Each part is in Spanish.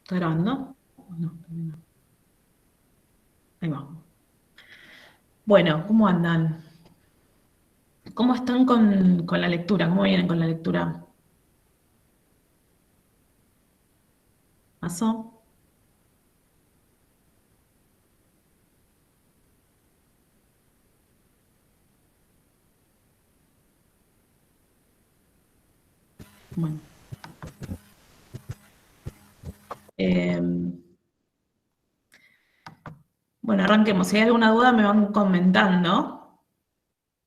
¿Está grabando? No, todavía no. Ahí va. Bueno, ¿cómo andan? ¿Cómo están con la lectura? ¿Cómo vienen con la lectura? ¿Pasó? Bueno. Eh, bueno, arranquemos. Si hay alguna duda me van comentando,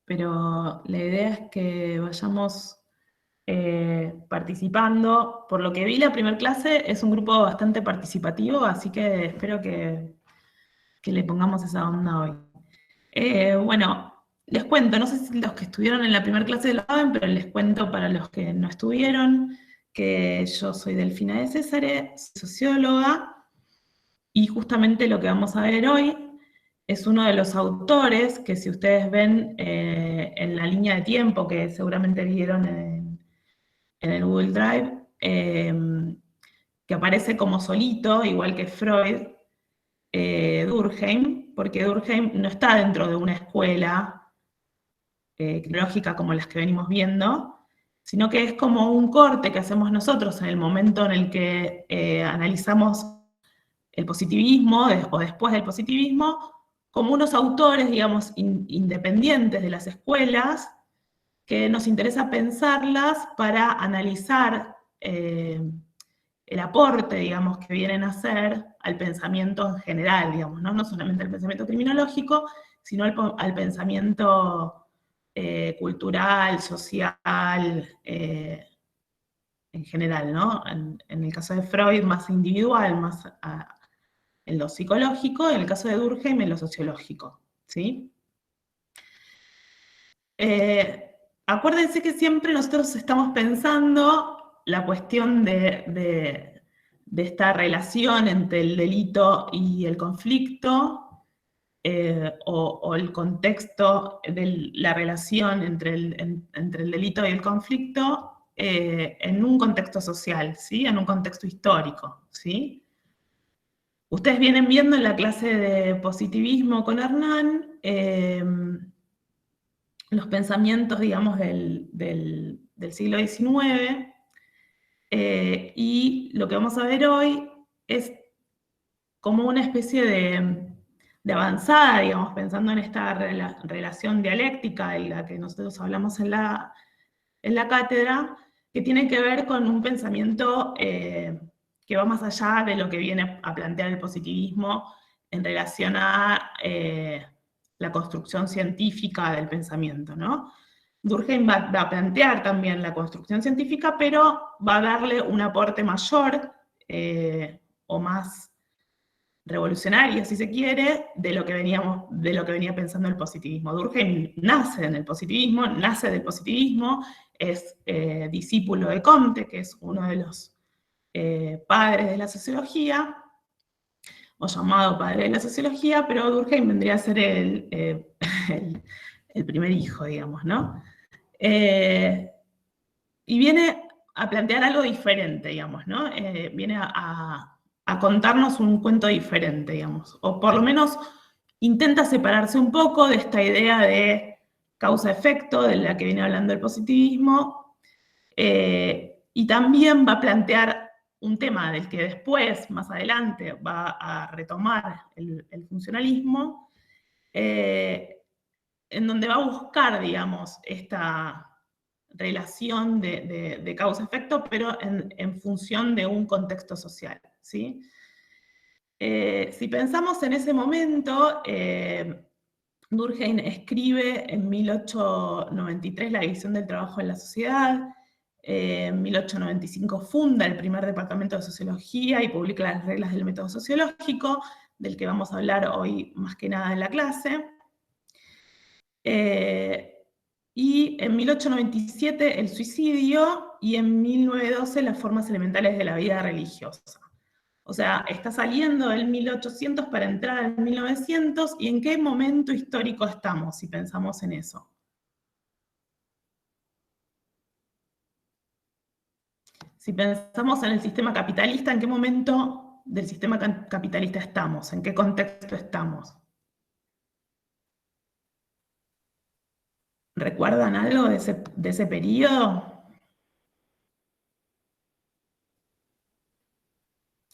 pero la idea es que vayamos participando. Por lo que vi, la primera clase es un grupo bastante participativo, así que espero que le pongamos esa onda hoy. Bueno, les cuento, no sé si los que estuvieron en la primera clase lo saben, pero les cuento para los que no estuvieron, que yo soy Delfina de Césare, socióloga, y justamente lo que vamos a ver hoy es uno de los autores que si ustedes ven en la línea de tiempo que seguramente vieron en el Google Drive, que aparece como solito, igual que Freud, Durkheim, porque Durkheim no está dentro de una escuela cronológica como las que venimos viendo, sino que es como un corte que hacemos nosotros en el momento en el que analizamos el positivismo o después del positivismo, como unos autores, digamos, independientes de las escuelas, que nos interesa pensarlas para analizar el aporte, digamos, que vienen a hacer al pensamiento en general, digamos, no solamente al pensamiento criminológico, sino al pensamiento cultural, social, en general, ¿no? En el caso de Freud, más individual, más en lo psicológico, en el caso de Durkheim, en lo sociológico, ¿sí? Acuérdense que siempre nosotros estamos pensando la cuestión de esta relación entre el delito y el conflicto, o el contexto de la relación entre entre el delito y el conflicto en un contexto social, ¿sí? En un contexto histórico, ¿sí? Ustedes vienen viendo en la clase de positivismo con Hernán los pensamientos, digamos, del siglo XIX, y lo que vamos a ver hoy es como una especie de avanzada, digamos, pensando en esta relación dialéctica de la que nosotros hablamos en la cátedra, que tiene que ver con un pensamiento que va más allá de lo que viene a plantear el positivismo en relación a la construcción científica del pensamiento, ¿no? Durkheim va a plantear también la construcción científica, pero va a darle un aporte mayor o más revolucionario, si se quiere, de lo que venía pensando el positivismo. Durkheim nace en el positivismo, nace del positivismo, es discípulo de Comte, que es uno de los padres de la sociología, o llamado padre de la sociología, pero Durkheim vendría a ser el primer hijo, digamos, ¿no? Y viene a plantear algo diferente, digamos, ¿no? Viene a contarnos un cuento diferente, digamos, o por lo menos intenta separarse un poco de esta idea de causa-efecto de la que viene hablando el positivismo, y también va a plantear un tema del que después, más adelante, va a retomar el funcionalismo, en donde va a buscar, digamos, esta relación de causa-efecto, pero en función de un contexto social, ¿sí? Si pensamos en ese momento, Durkheim escribe en 1893 La división del trabajo en la sociedad, en 1895 funda el primer departamento de sociología y publica las reglas del método sociológico, del que vamos a hablar hoy más que nada en la clase. Y en 1897 el suicidio y en 1912 las formas elementales de la vida religiosa. O sea, está saliendo del 1800 para entrar al 1900, ¿y en qué momento histórico estamos si pensamos en eso? Si pensamos en el sistema capitalista, ¿en qué momento del sistema capitalista estamos? ¿En qué contexto estamos? ¿Recuerdan algo de ese periodo?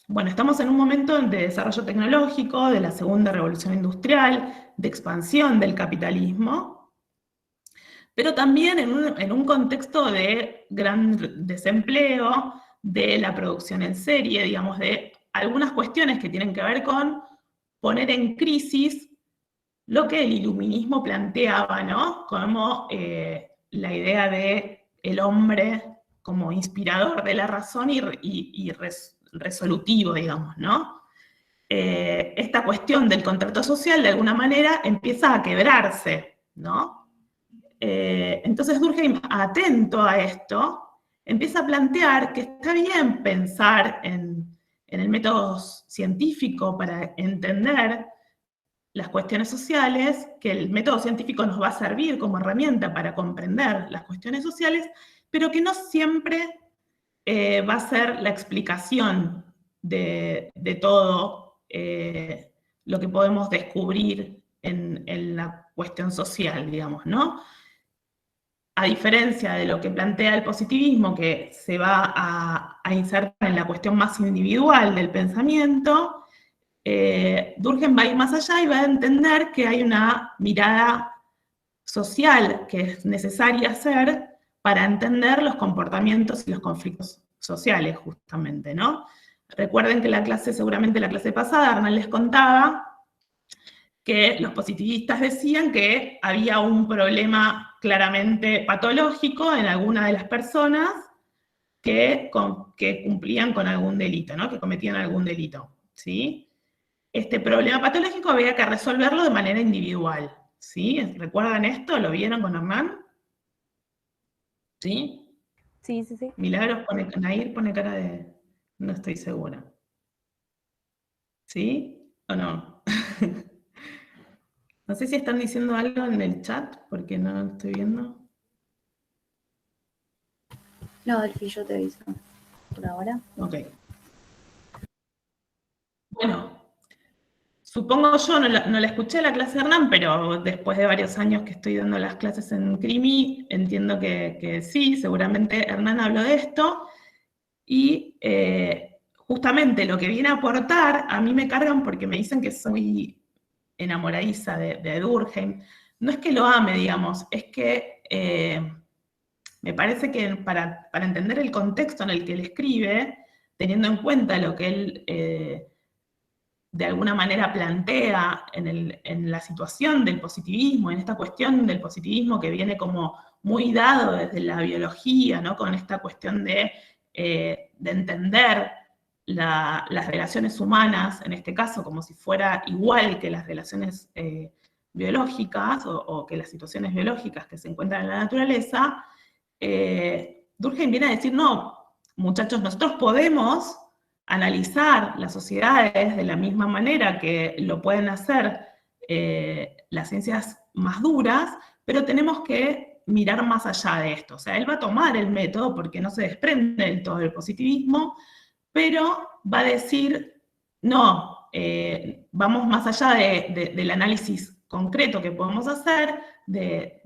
Bueno, estamos en un momento de desarrollo tecnológico, de la segunda revolución industrial, de expansión del capitalismo, pero también en un contexto de gran desempleo, de la producción en serie, digamos, de algunas cuestiones que tienen que ver con poner en crisis lo que el iluminismo planteaba, ¿no? Como la idea de el hombre como inspirador de la razón y resolutivo, digamos, ¿no? Esta cuestión del contrato social, de alguna manera, empieza a quebrarse, ¿no? Entonces Durkheim, atento a esto, empieza a plantear que está bien pensar en el método científico para entender las cuestiones sociales, que el método científico nos va a servir como herramienta para comprender las cuestiones sociales, pero que no siempre va a ser la explicación de todo lo que podemos descubrir en la cuestión social, digamos, ¿no? A diferencia de lo que plantea el positivismo, que se va a insertar en la cuestión más individual del pensamiento, Durkheim va a ir más allá y va a entender que hay una mirada social que es necesaria hacer para entender los comportamientos y los conflictos sociales, justamente, ¿no? Recuerden que seguramente la clase pasada, Hernán les contaba que los positivistas decían que había un problema claramente patológico en alguna de las personas que cumplían con algún delito, ¿no? Que cometían algún delito, ¿sí? Este problema patológico había que resolverlo de manera individual, ¿sí? ¿Recuerdan esto? ¿Lo vieron con Hernán? ¿Sí? Sí, sí, sí. Milagros Nair pone cara de no estoy segura. ¿Sí o no? No sé si están diciendo algo en el chat, porque no lo estoy viendo. No, Delphi, yo te aviso. Por ahora. Ok. Bueno, supongo yo, no la escuché la clase de Hernán, pero después de varios años que estoy dando las clases en CRIMI, entiendo que sí, seguramente Hernán habló de esto, y justamente lo que viene a aportar, a mí me cargan porque me dicen que soy enamoradiza de Durkheim. No es que lo ame, digamos, es que me parece que para entender el contexto en el que él escribe, teniendo en cuenta lo que él de alguna manera plantea en la situación del positivismo, en esta cuestión del positivismo que viene como muy dado desde la biología, ¿no? Con esta cuestión de entender las relaciones humanas, en este caso, como si fuera igual que las relaciones biológicas o que las situaciones biológicas que se encuentran en la naturaleza, Durkheim viene a decir, no, muchachos, nosotros podemos analizar las sociedades de la misma manera que lo pueden hacer las ciencias más duras, pero tenemos que mirar más allá de esto. O sea, él va a tomar el método porque no se desprende del todo del positivismo, pero va a decir, no, vamos más allá del análisis concreto que podemos hacer, de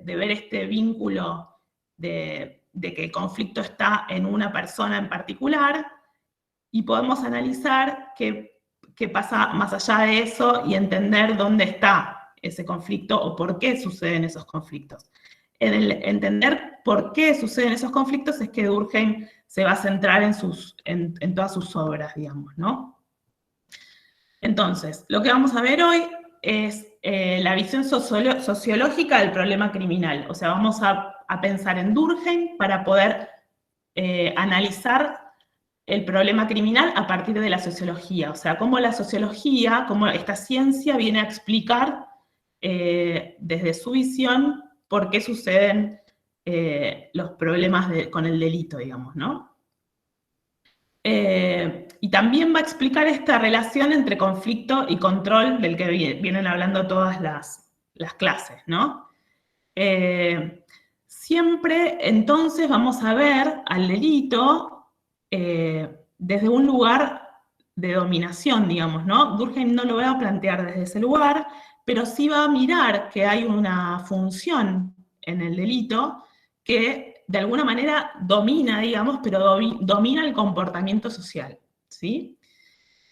ver este vínculo de que el conflicto está en una persona en particular, y podemos analizar qué pasa más allá de eso y entender dónde está ese conflicto o por qué suceden esos conflictos. En el entender por qué suceden esos conflictos es que Durkheim se va a centrar en todas sus obras, digamos, ¿no? Entonces, lo que vamos a ver hoy es la visión sociológica del problema criminal. O sea, vamos a pensar en Durkheim para poder analizar el problema criminal a partir de la sociología. O sea, cómo la sociología, cómo esta ciencia viene a explicar desde su visión por qué suceden los problemas con el delito, digamos, ¿no? Y también va a explicar esta relación entre conflicto y control del que vienen hablando todas las clases, ¿no? Siempre, entonces, vamos a ver al delito desde un lugar dominación, digamos, ¿no? Durkheim no lo va a plantear desde ese lugar, pero sí va a mirar que hay una función en el delito que de alguna manera domina, digamos, pero domina el comportamiento social, ¿sí?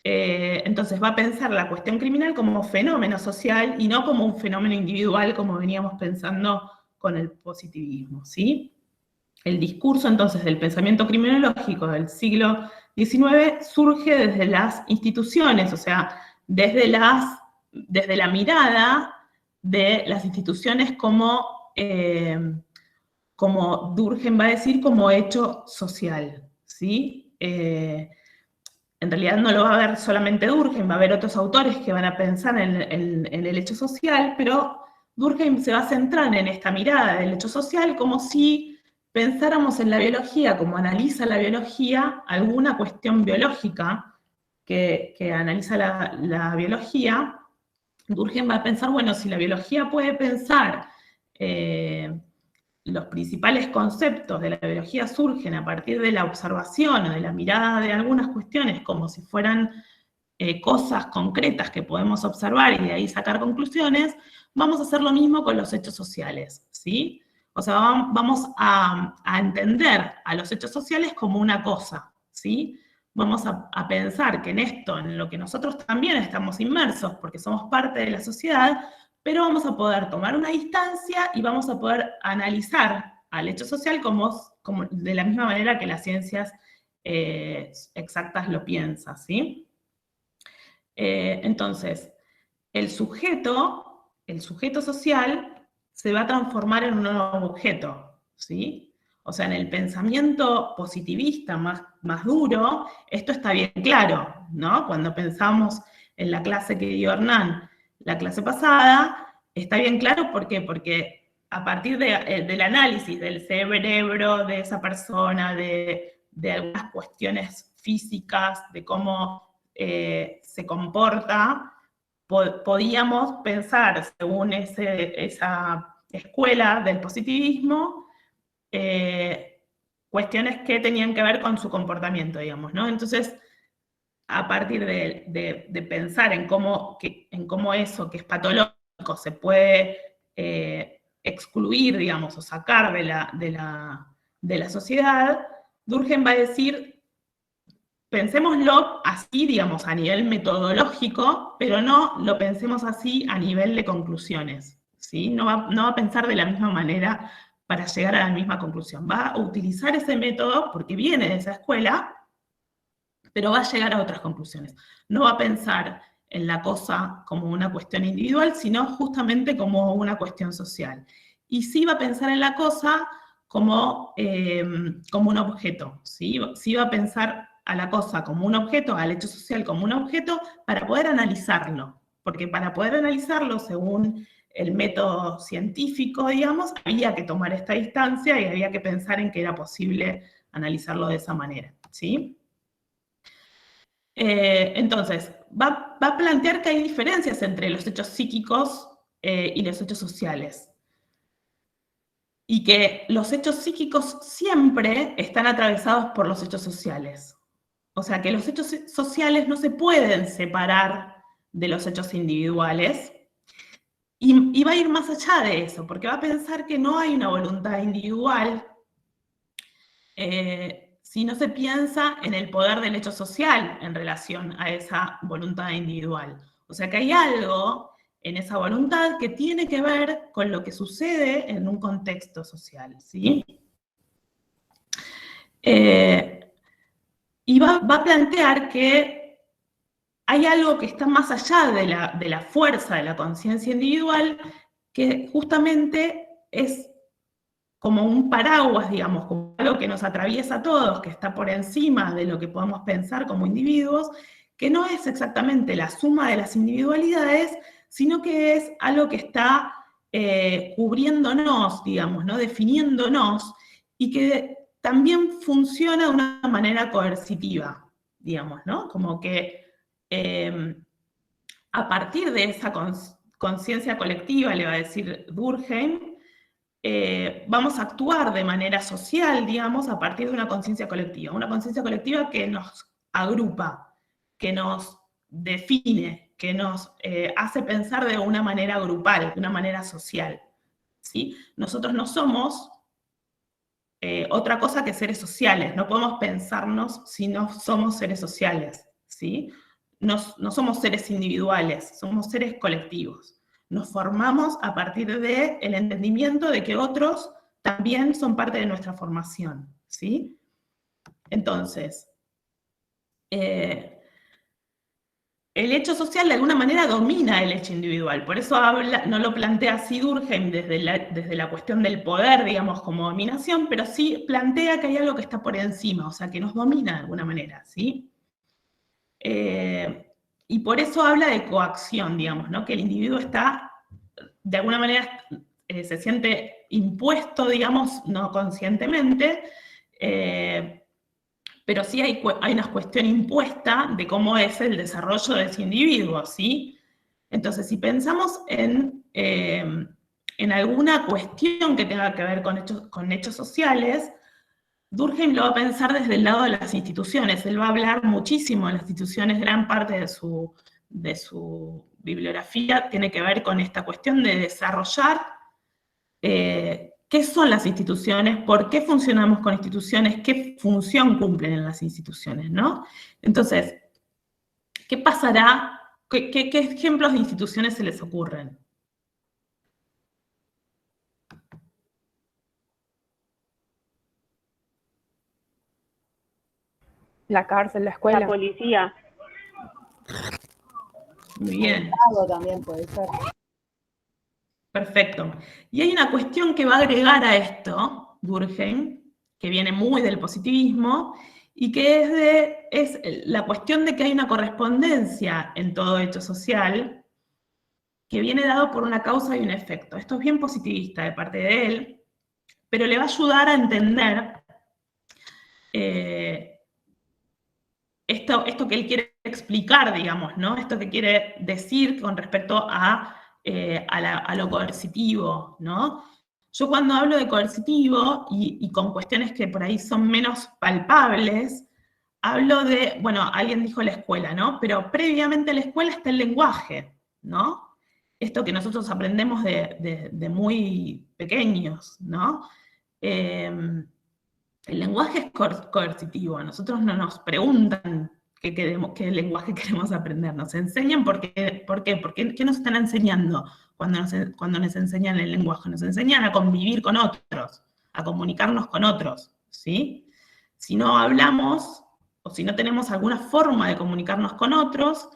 Entonces va a pensar la cuestión criminal como fenómeno social y no como un fenómeno individual como veníamos pensando con el positivismo, ¿sí? El discurso entonces del pensamiento criminológico del siglo XIX surge desde las instituciones, o sea, desde la mirada de las instituciones como Durkheim va a decir, como hecho social, ¿sí? En realidad no lo va a ver solamente Durkheim, va a haber otros autores que van a pensar en el hecho social, pero Durkheim se va a centrar en esta mirada del hecho social como si pensáramos en la biología, como analiza la biología, alguna cuestión biológica que analiza la biología. Durkheim va a pensar, bueno, si la biología puede pensar los principales conceptos de la biología surgen a partir de la observación o de la mirada de algunas cuestiones como si fueran cosas concretas que podemos observar y de ahí sacar conclusiones, vamos a hacer lo mismo con los hechos sociales, ¿sí? O sea, vamos a entender a los hechos sociales como una cosa, ¿sí? Vamos a pensar que en esto, en lo que nosotros también estamos inmersos, porque somos parte de la sociedad, pero vamos a poder tomar una distancia y vamos a poder analizar al hecho social como de la misma manera que las ciencias exactas lo piensan, ¿sí? Entonces, el sujeto social se va a transformar en un nuevo objeto, ¿sí? O sea, en el pensamiento positivista más duro, esto está bien claro, ¿no? Cuando pensamos en la clase que dio Hernán la clase pasada, está bien claro, ¿por qué? Porque a partir del análisis del cerebro de esa persona, de algunas cuestiones físicas, de cómo se comporta, podíamos pensar, según esa escuela del positivismo, cuestiones que tenían que ver con su comportamiento, digamos, ¿no? Entonces, a partir de pensar en cómo eso que es patológico se puede excluir, digamos, o sacar de la sociedad, Durkheim va a decir, pensémoslo así, digamos, a nivel metodológico, pero no lo pensemos así a nivel de conclusiones, ¿sí? No va a pensar de la misma manera para llegar a la misma conclusión. Va a utilizar ese método porque viene de esa escuela, pero va a llegar a otras conclusiones. No va a pensar en la cosa como una cuestión individual, sino justamente como una cuestión social. Y sí va a pensar en la cosa como un objeto, ¿sí? Sí va a pensar a la cosa como un objeto, al hecho social como un objeto, para poder analizarlo. Porque para poder analizarlo, según el método científico, digamos, había que tomar esta distancia y había que pensar en que era posible analizarlo de esa manera, ¿sí? Entonces, va a plantear que hay diferencias entre los hechos psíquicos y los hechos sociales. Y que los hechos psíquicos siempre están atravesados por los hechos sociales. O sea, que los hechos sociales no se pueden separar de los hechos individuales. Y va a ir más allá de eso, porque va a pensar que no hay una voluntad individual si no se piensa en el poder del hecho social en relación a esa voluntad individual. O sea que hay algo en esa voluntad que tiene que ver con lo que sucede en un contexto social, ¿sí? Y va a plantear que hay algo que está más allá de la fuerza de la conciencia individual, que justamente es como un paraguas, digamos, como algo que nos atraviesa a todos, que está por encima de lo que podemos pensar como individuos, que no es exactamente la suma de las individualidades, sino que es algo que está cubriéndonos, digamos, ¿no? Definiéndonos, y que también funciona de una manera coercitiva, digamos, ¿no? Como que a partir de esa conciencia colectiva, le va a decir Durkheim, vamos a actuar de manera social, digamos, a partir de una conciencia colectiva que nos agrupa, que nos define, que nos hace pensar de una manera grupal, de una manera social, ¿sí? Nosotros no somos otra cosa que seres sociales, no podemos pensarnos si no somos seres sociales, ¿sí? No somos seres individuales, somos seres colectivos. Nos formamos a partir del entendimiento de que otros también son parte de nuestra formación, ¿sí? Entonces, el hecho social de alguna manera domina el hecho individual, por eso no lo plantea así Durkheim desde la cuestión del poder, digamos, como dominación, pero sí plantea que hay algo que está por encima, o sea, que nos domina de alguna manera, ¿sí? Y por eso habla de coacción, digamos, ¿no? Que el individuo está, de alguna manera, se siente impuesto, digamos, no conscientemente, pero sí hay una cuestión impuesta de cómo es el desarrollo de ese individuo, ¿sí? Entonces, si pensamos en alguna cuestión que tenga que ver con hechos sociales, Durkheim lo va a pensar desde el lado de las instituciones. Él va a hablar muchísimo de las instituciones, gran parte de su bibliografía tiene que ver con esta cuestión de desarrollar qué son las instituciones, por qué funcionamos con instituciones, qué función cumplen en las instituciones, ¿no? Entonces, ¿qué pasará? ¿Qué ejemplos de instituciones se les ocurren? La cárcel, la escuela. La policía. Muy bien. El Estado también puede ser. Perfecto. Y hay una cuestión que va a agregar a esto, Durkheim, que viene muy del positivismo, y que es la cuestión de que hay una correspondencia en todo hecho social que viene dado por una causa y un efecto. Esto es bien positivista de parte de él, pero le va a ayudar a entender esto que él quiere explicar, digamos, ¿no? Esto que quiere decir con respecto a lo coercitivo, ¿no? Yo cuando hablo de coercitivo y con cuestiones que por ahí son menos palpables, hablo de, bueno, alguien dijo la escuela, ¿no? Pero previamente a la escuela está el lenguaje, ¿no? Esto que nosotros aprendemos de muy pequeños, ¿no? El lenguaje es coercitivo, a nosotros no nos preguntan qué lenguaje queremos aprender, nos enseñan ¿por qué? ¿Qué nos están enseñando cuando nos enseñan el lenguaje? Nos enseñan a convivir con otros, a comunicarnos con otros, ¿sí? Si no hablamos, o si no tenemos alguna forma de comunicarnos con otros,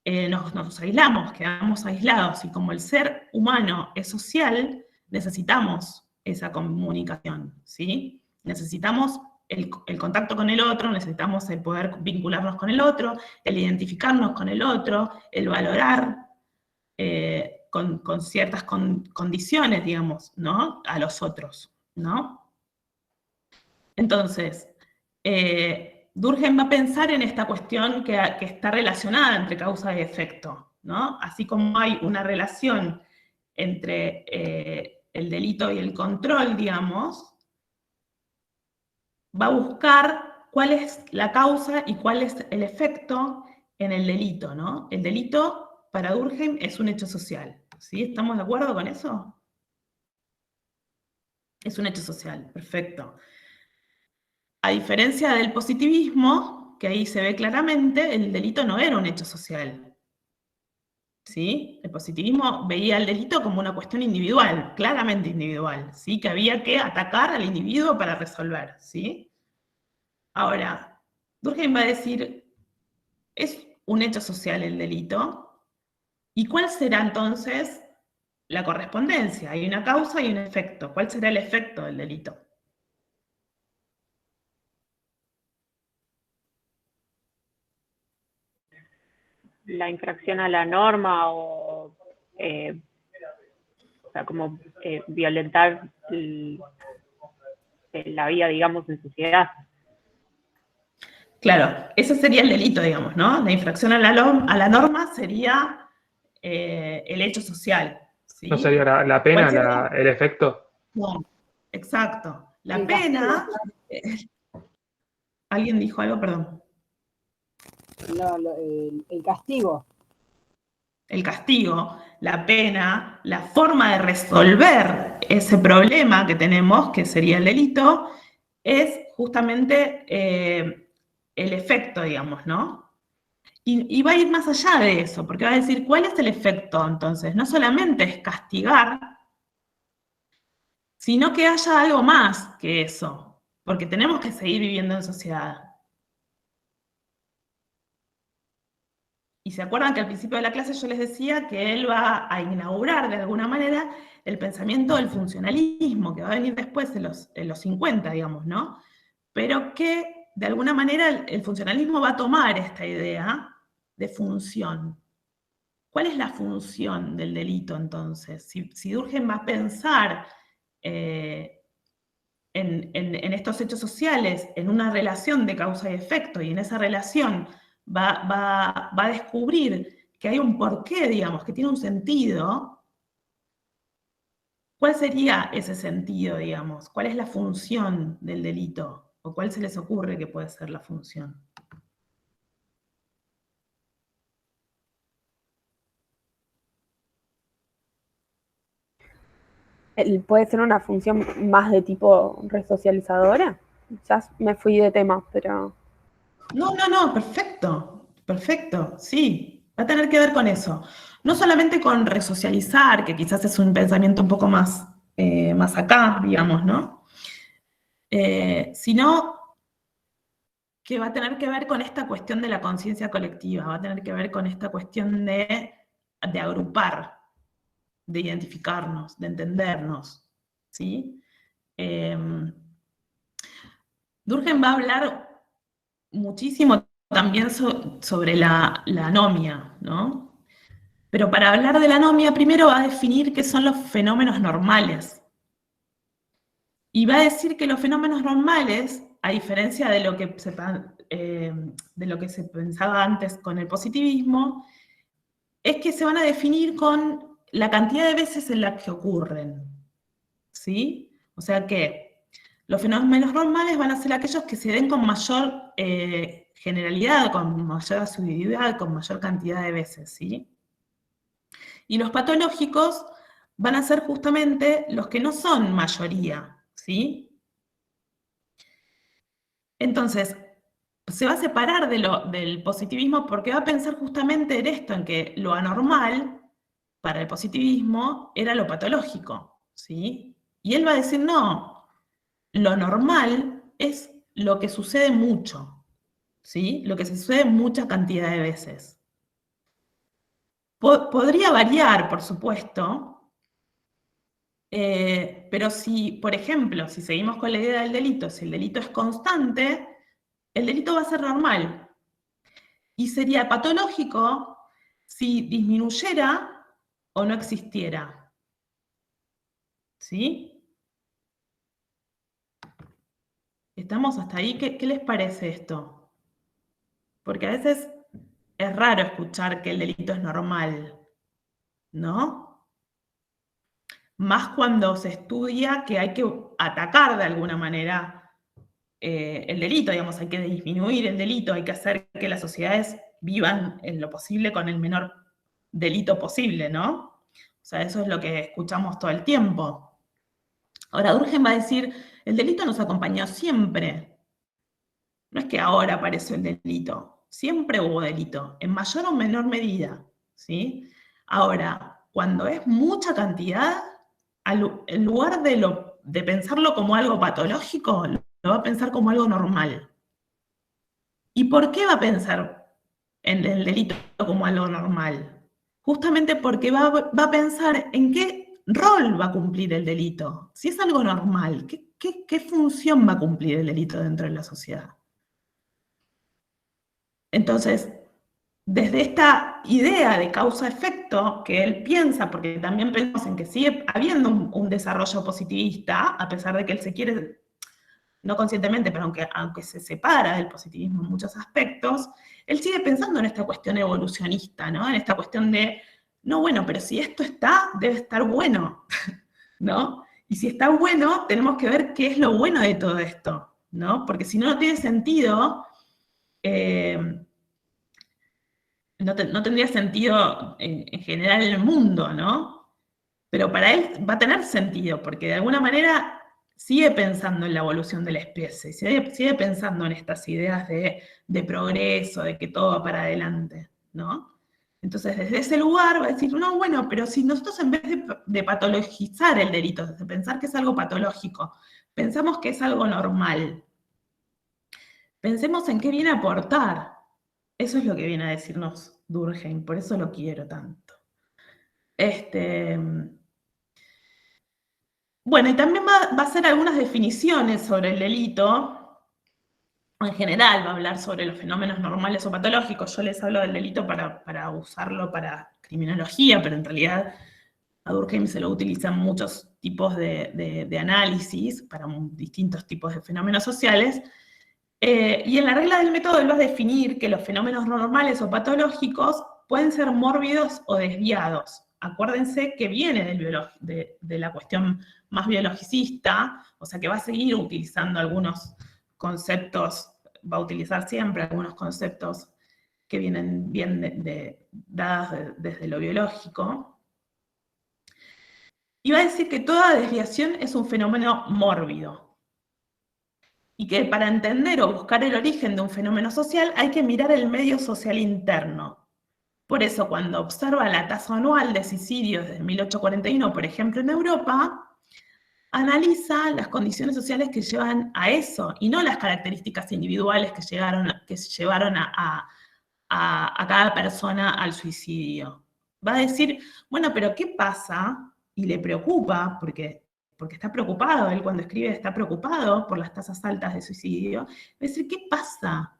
nos aislamos, quedamos aislados, y como el ser humano es social, necesitamos esa comunicación, ¿sí? Necesitamos el contacto con el otro, necesitamos el poder vincularnos con el otro, el identificarnos con el otro, el valorar con ciertas condiciones, digamos, ¿no? A los otros, ¿no? Entonces, Durkheim va a pensar en esta cuestión que está relacionada entre causa y efecto, ¿no? Así como hay una relación entre el delito y el control, digamos, va a buscar cuál es la causa y cuál es el efecto en el delito, ¿no? El delito, para Durkheim, es un hecho social, ¿sí? ¿Estamos de acuerdo con eso? Es un hecho social, perfecto. A diferencia del positivismo, que ahí se ve claramente, el delito no era un hecho social, ¿sí? El positivismo veía el delito como una cuestión individual, claramente individual, ¿sí? Que había que atacar al individuo para resolver, ¿sí? Ahora, Durkheim va a decir, es un hecho social el delito, ¿y cuál será entonces la correspondencia? Hay una causa y un efecto. ¿Cuál será el efecto del delito? La infracción a la norma o sea, como violentar la vida, digamos, en sociedad. Claro, ese sería el delito, digamos, ¿no? La infracción a la norma sería el hecho social, ¿sí? ¿No sería la pena, el efecto? No, exacto. La El pena... ¿Alguien dijo algo? Perdón. el castigo. El castigo, la pena, la forma de resolver ese problema que tenemos, que sería el delito, es justamente el efecto, digamos, ¿no? Y va a ir más allá de eso, porque va a decir, ¿cuál es el efecto entonces? No solamente es castigar, sino que haya algo más que eso, porque tenemos que seguir viviendo en sociedad. Y se acuerdan que al principio de la clase yo les decía que él va a inaugurar de alguna manera el pensamiento del funcionalismo, que va a venir después en los 50, digamos, ¿no? Pero que de alguna manera el funcionalismo va a tomar esta idea de función. ¿Cuál es la función del delito entonces? Si Durkheim va a pensar en estos hechos sociales, en una relación de causa y efecto, y en esa relación va a descubrir que hay un porqué, digamos, que tiene un sentido, ¿cuál sería ese sentido, digamos? ¿Cuál es la función del delito? ¿O cuál se les ocurre que puede ser la función? ¿Puede ser una función más de tipo resocializadora? Ya me fui de tema, pero... No, perfecto, perfecto, sí, va a tener que ver con eso. No solamente con resocializar, que quizás es un pensamiento un poco más, más acá, digamos, ¿no? Sino que va a tener que ver con esta cuestión de la conciencia colectiva, va a tener que ver con esta cuestión de agrupar, de identificarnos, de entendernos, ¿sí? Durkheim va a hablar muchísimo también sobre la anomia, ¿no? Pero para hablar de la anomia, primero va a definir qué son los fenómenos normales. Y va a decir que los fenómenos normales, a diferencia de lo que se pensaba antes con el positivismo, es que se van a definir con la cantidad de veces en las que ocurren, ¿sí? O sea que los fenómenos normales van a ser aquellos que se den con mayor generalidad, con mayor asiduidad, con mayor cantidad de veces, ¿sí? Y los patológicos van a ser justamente los que no son mayoría, ¿sí? Entonces, se va a separar del positivismo porque va a pensar justamente en esto, en que lo anormal para el positivismo era lo patológico, ¿sí? Y él va a decir, no, lo normal es lo que sucede mucho, ¿sí? Lo que se sucede mucha cantidad de veces. Podría variar, por supuesto, pero si, por ejemplo, si seguimos con la idea del delito, si el delito es constante, el delito va a ser normal. Y sería patológico si disminuyera o no existiera. ¿Sí? ¿Estamos hasta ahí? ¿Qué les parece esto? Porque a veces es raro escuchar que el delito es normal, ¿no? Más cuando se estudia que hay que atacar de alguna manera el delito, digamos, hay que disminuir el delito, hay que hacer que las sociedades vivan en lo posible con el menor delito posible, ¿no? O sea, eso es lo que escuchamos todo el tiempo. Ahora, Durkheim va a decir, el delito nos acompañó siempre. No es que ahora apareció el delito, siempre hubo delito, en mayor o menor medida, ¿sí? Ahora, cuando es mucha cantidad, en lugar de pensarlo como algo patológico, lo va a pensar como algo normal. ¿Y por qué va a pensar en el delito como algo normal? Justamente porque va a pensar en qué rol va a cumplir el delito. Si es algo normal, ¿qué función va a cumplir el delito dentro de la sociedad? Entonces, desde esta idea de causa-efecto que él piensa, porque también pensamos en que sigue habiendo un desarrollo positivista, a pesar de que él se quiere, no conscientemente, pero aunque se separa del positivismo en muchos aspectos, él sigue pensando en esta cuestión evolucionista, ¿no? En esta cuestión de, no, bueno, pero si esto está, debe estar bueno, ¿no? Y si está bueno, tenemos que ver qué es lo bueno de todo esto, ¿no? Porque si no, no tiene sentido no tendría sentido en general en el mundo, ¿no? Pero para él va a tener sentido, porque de alguna manera sigue pensando en la evolución de la especie, sigue pensando en estas ideas de progreso, de que todo va para adelante, ¿no? Entonces, desde ese lugar va a decir, no, bueno, pero si nosotros en vez de patologizar el delito, de pensar que es algo patológico, pensamos que es algo normal, pensemos en qué viene a aportar. Eso es lo que viene a decirnos Durkheim, por eso lo quiero tanto. Bueno, y también va a hacer algunas definiciones sobre el delito. En general va a hablar sobre los fenómenos normales o patológicos. Yo les hablo del delito para usarlo para criminología, pero en realidad a Durkheim se lo utilizan muchos tipos de análisis para distintos tipos de fenómenos sociales. Y en la regla del método él va a definir que los fenómenos normales o patológicos pueden ser mórbidos o desviados. Acuérdense que viene de la cuestión más biologicista, o sea que va a seguir utilizando algunos conceptos, va a utilizar siempre algunos conceptos que vienen bien dados desde lo biológico. Y va a decir que toda desviación es un fenómeno mórbido. Y que para entender o buscar el origen de un fenómeno social hay que mirar el medio social interno. Por eso, cuando observa la tasa anual de suicidios desde 1841, por ejemplo, en Europa, analiza las condiciones sociales que llevan a eso, y no las características individuales que llevaron a cada persona al suicidio. Va a decir, bueno, pero ¿qué pasa? Y le preocupa, porque está preocupado, él cuando escribe está preocupado por las tasas altas de suicidio. Va a decir, ¿qué pasa?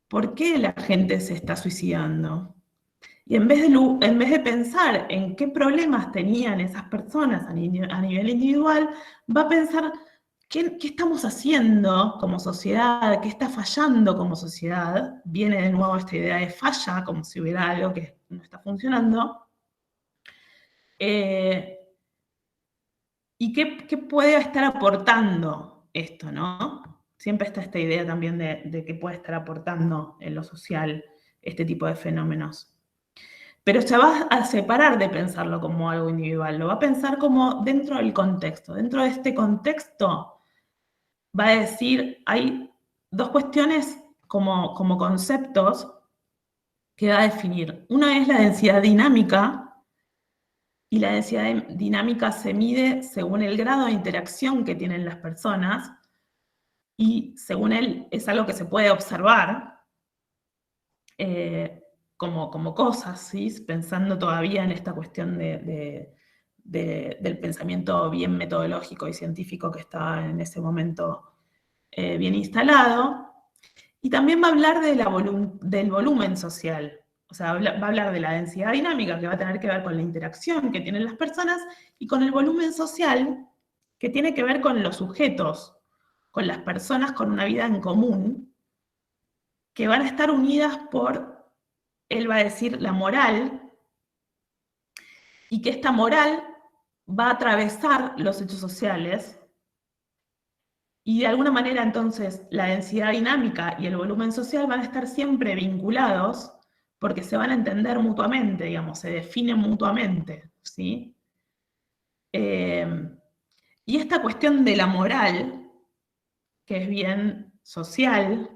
¿Por qué la gente se está suicidando? Y en vez de pensar en qué problemas tenían esas personas a nivel individual, va a pensar qué estamos haciendo como sociedad, qué está fallando como sociedad. Viene de nuevo esta idea de falla, como si hubiera algo que no está funcionando. ¿Y qué puede estar aportando esto, no? Siempre está esta idea también de que puede estar aportando en lo social este tipo de fenómenos. Pero se va a separar de pensarlo como algo individual, lo va a pensar como dentro del contexto. Dentro de este contexto va a decir, hay dos cuestiones como conceptos que va a definir. Una es la densidad dinámica, y la densidad dinámica se mide según el grado de interacción que tienen las personas, y según él es algo que se puede observar, como cosas, ¿sí? Pensando todavía en esta cuestión del pensamiento bien metodológico y científico que estaba en ese momento bien instalado. Y también va a hablar del volumen social, o sea, va a hablar de la densidad dinámica, que va a tener que ver con la interacción que tienen las personas, y con el volumen social, que tiene que ver con los sujetos, con las personas con una vida en común, que van a estar unidas por, él va a decir, la moral, y que esta moral va a atravesar los hechos sociales, y de alguna manera entonces la densidad dinámica y el volumen social van a estar siempre vinculados, porque se van a entender mutuamente, digamos, se definen mutuamente, ¿sí? Y esta cuestión de la moral, que es bien social,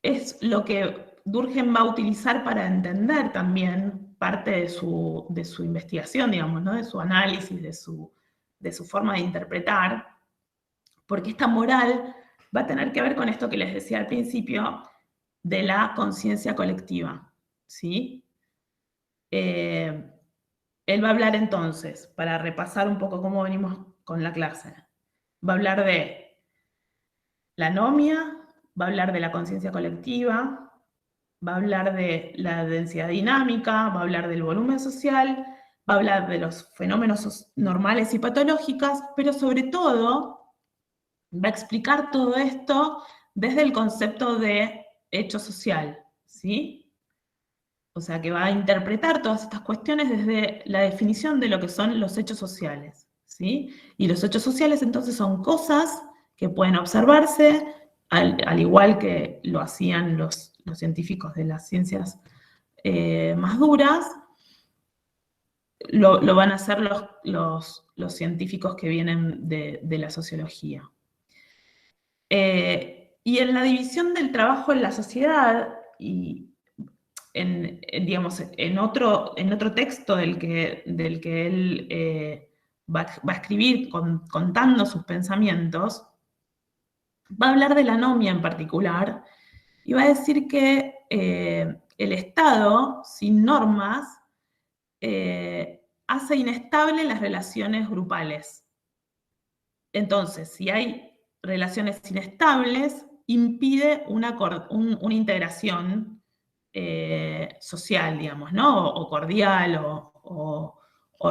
es lo que Durkheim va a utilizar para entender también parte de su investigación, digamos, ¿no? De su análisis, de su forma de interpretar, porque esta moral va a tener que ver con esto que les decía al principio, de la conciencia colectiva, ¿sí? Él va a hablar entonces, para repasar un poco cómo venimos con la clase, va a hablar de la anomia, va a hablar de la conciencia colectiva, va a hablar de la densidad dinámica, va a hablar del volumen social, va a hablar de los fenómenos normales y patológicos, pero sobre todo va a explicar todo esto desde el concepto de hecho social, ¿sí? O sea, que va a interpretar todas estas cuestiones desde la definición de lo que son los hechos sociales, ¿sí? Y los hechos sociales entonces son cosas que pueden observarse, al igual que lo hacían los científicos de las ciencias más duras, lo van a hacer los científicos que vienen de la sociología. Y en la división del trabajo en la sociedad, y digamos, en otro texto del que él va a escribir contando sus pensamientos, va a hablar de la anomia en particular, y va a decir que el Estado, sin normas, hace inestable las relaciones grupales. Entonces, si hay relaciones inestables, impide una integración social, digamos, ¿no? O cordial, o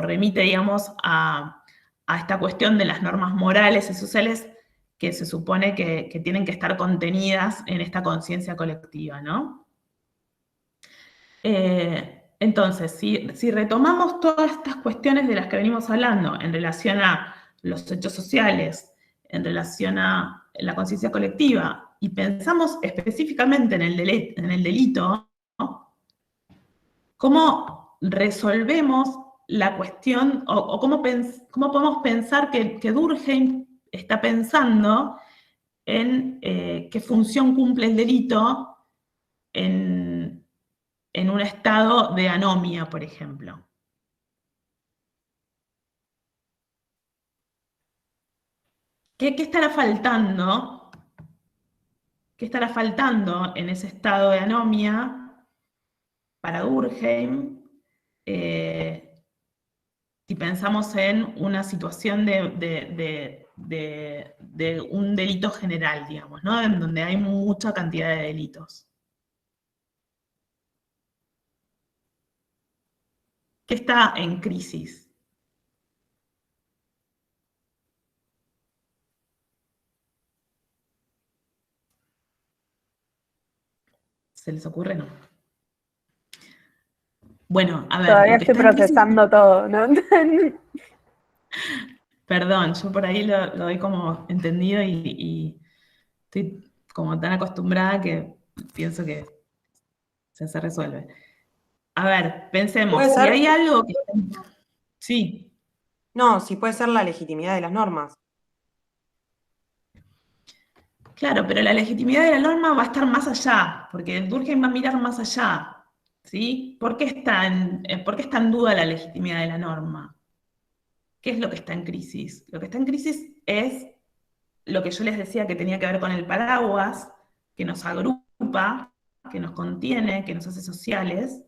remite, digamos, a esta cuestión de las normas morales y sociales que se supone que tienen que estar contenidas en esta conciencia colectiva, ¿no? Entonces, si retomamos todas estas cuestiones de las que venimos hablando en relación a los hechos sociales, en relación a la conciencia colectiva, y pensamos específicamente en el delito, ¿no? ¿Cómo resolvemos la cuestión, o cómo podemos pensar que Durkheim está pensando en qué función cumple el delito en un estado de anomia, por ejemplo? ¿Qué estará faltando? ¿Qué estará faltando en ese estado de anomia para Durkheim? Si pensamos en una situación de un delito general, digamos, ¿no? En donde hay mucha cantidad de delitos. ¿Qué está en crisis? ¿Se les ocurre? No. Bueno, a ver. Todavía estoy procesando todo, ¿no? Perdón, yo por ahí lo doy como entendido y estoy como tan acostumbrada que pienso que se resuelve. A ver, pensemos, ¿Puede si ser? hay algo que... Sí, No, sí puede ser la legitimidad de las normas. claro, pero la legitimidad de la norma va a estar más allá, porque Durkheim va a mirar más allá, ¿sí? ¿Por qué está en duda la legitimidad de la norma? ¿Qué es lo que está en crisis? Lo que está en crisis es lo que yo les decía que tenía que ver con el paraguas, que nos agrupa, que nos contiene, que nos hace sociales.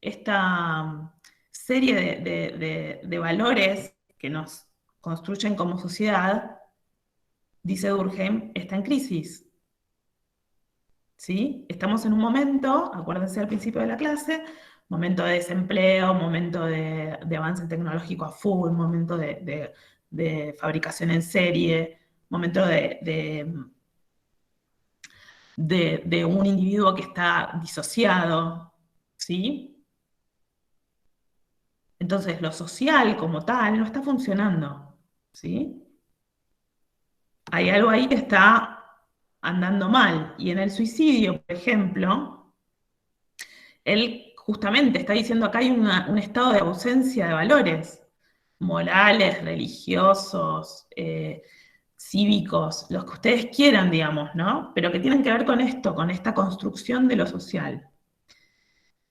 Esta serie de valores que nos construyen como sociedad, dice Durkheim, está en crisis. ¿Sí? Estamos en un momento, acuérdense al principio de la clase, momento de desempleo, momento de avance tecnológico a full, momento de fabricación en serie, momento de un individuo que está disociado, ¿sí? Entonces, lo social como tal no está funcionando, ¿sí? Hay algo ahí que está andando mal. Y en el suicidio, por ejemplo, él justamente está diciendo acá hay un estado de ausencia de valores morales, religiosos, cívicos, los que ustedes quieran, digamos, ¿no? Pero que tienen que ver con esto, con esta construcción de lo social.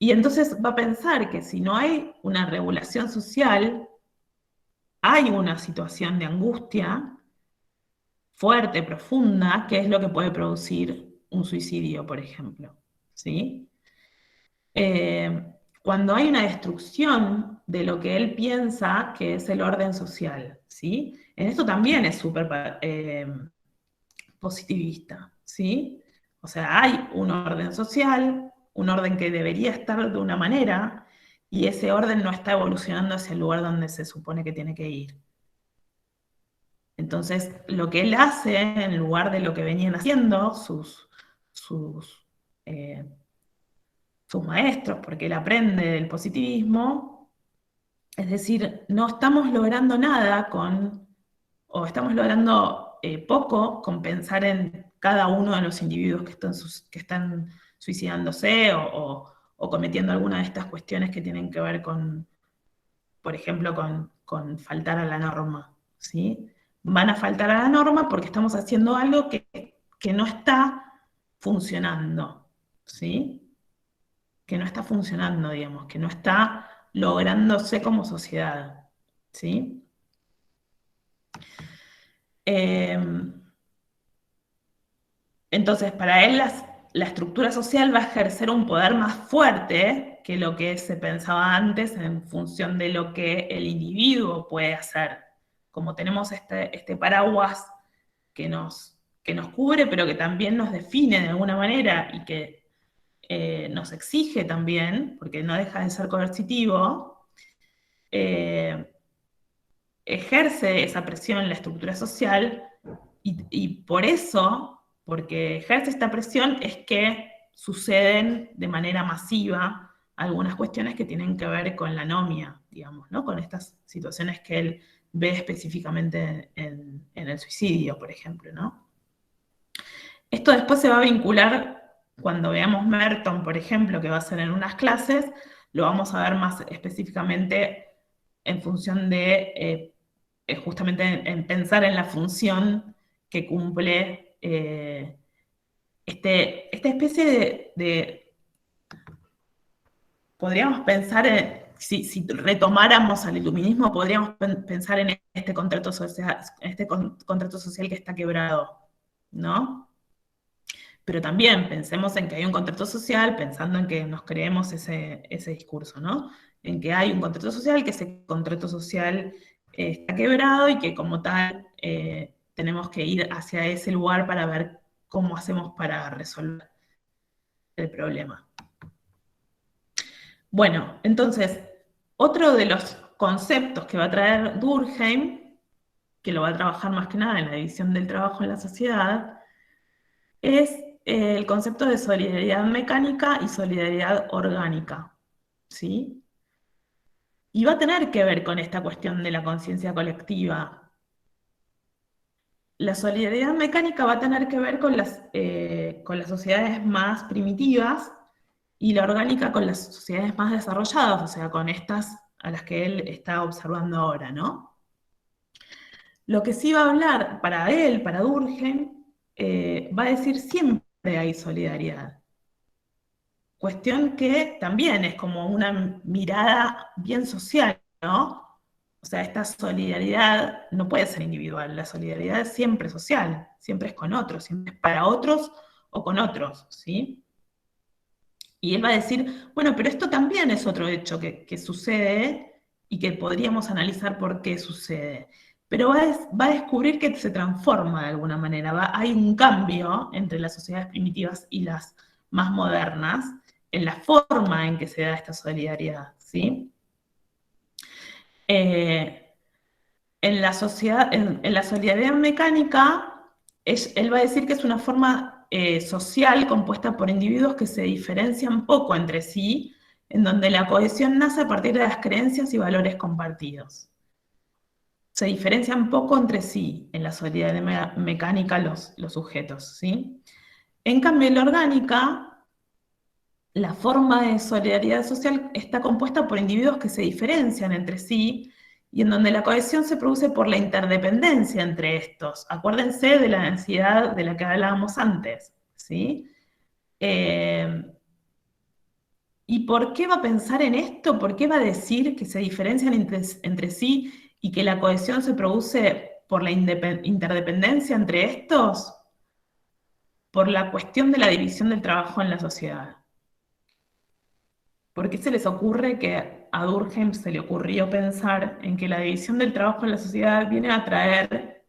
Y entonces va a pensar que si no hay una regulación social, hay una situación de angustia fuerte, profunda, que es lo que puede producir un suicidio, por ejemplo, ¿sí? Cuando hay una destrucción de lo que él piensa que es el orden social, ¿sí? En esto también es súper positivista, ¿sí? O sea, hay un orden social, un orden que debería estar de una manera, y ese orden no está evolucionando hacia el lugar donde se supone que tiene que ir. Entonces, lo que él hace, en lugar de lo que venían haciendo sus maestros, porque él aprende del positivismo, es decir, no estamos logrando nada o estamos logrando poco con pensar en cada uno de los individuos que están suicidándose o cometiendo alguna de estas cuestiones que tienen que ver con, por ejemplo, con faltar a la norma, ¿sí? Van a faltar a la norma porque estamos haciendo algo que no está funcionando, ¿sí? Que no está funcionando, digamos, que no está lográndose como sociedad, ¿sí? Entonces, para él la estructura social va a ejercer un poder más fuerte que lo que se pensaba antes en función de lo que el individuo puede hacer. Como tenemos este paraguas que nos cubre, pero que también nos define de alguna manera y que nos exige también, porque no deja de ser coercitivo, ejerce esa presión en la estructura social y por eso, porque ejerce esta presión, es que suceden de manera masiva algunas cuestiones que tienen que ver con la anomia, digamos, ¿no? Con estas situaciones que él ve específicamente en el suicidio, por ejemplo, ¿no? Esto después se va a vincular cuando veamos Merton, por ejemplo, que va a ser en unas clases, lo vamos a ver más específicamente en función de justamente en pensar en la función que cumple esta especie podríamos pensar, si retomáramos al iluminismo, podríamos pensar en este contrato social que está quebrado, ¿no? Pero también pensemos en que hay un contrato social, pensando en que nos creemos ese discurso, ¿no? En que hay un contrato social, que ese contrato social está quebrado y que como tal tenemos que ir hacia ese lugar para ver cómo hacemos para resolver el problema. Bueno, entonces, otro de los conceptos que va a traer Durkheim, que lo va a trabajar más que nada en la división del trabajo en la sociedad, es el concepto de solidaridad mecánica y solidaridad orgánica, ¿sí? Y va a tener que ver con esta cuestión de la conciencia colectiva. La solidaridad mecánica va a tener que ver con las sociedades más primitivas y la orgánica con las sociedades más desarrolladas, o sea, con estas a las que él está observando ahora, ¿no? Lo que sí va a hablar para él, para Durkheim, va a decir siempre hay solidaridad. Cuestión que también es como una mirada bien social, ¿no? O sea, esta solidaridad no puede ser individual, la solidaridad es siempre social, siempre es con otros, siempre es para otros o con otros, ¿sí? Y él va a decir, bueno, pero esto también es otro hecho que sucede y que podríamos analizar por qué sucede. Pero va a descubrir que se transforma de alguna manera, hay un cambio entre las sociedades primitivas y las más modernas en la forma en que se da esta solidaridad, ¿sí? En la solidaridad mecánica, él va a decir que es una forma social compuesta por individuos que se diferencian poco entre sí, en donde la cohesión nace a partir de las creencias y valores compartidos. Se diferencian poco entre sí en la solidaridad mecánica los sujetos, ¿sí? En cambio, en la orgánica, la forma de solidaridad social está compuesta por individuos que se diferencian entre sí y en donde la cohesión se produce por la interdependencia entre estos. Acuérdense de la densidad de la que hablábamos antes, ¿sí? ¿Y por qué va a pensar en esto? ¿Por qué va a decir que se diferencian entre sí y que la cohesión se produce por la interdependencia entre estos? Por la cuestión de la división del trabajo en la sociedad. ¿Por qué se les ocurre que a Durkheim se le ocurrió pensar en que la división del trabajo en la sociedad viene a traer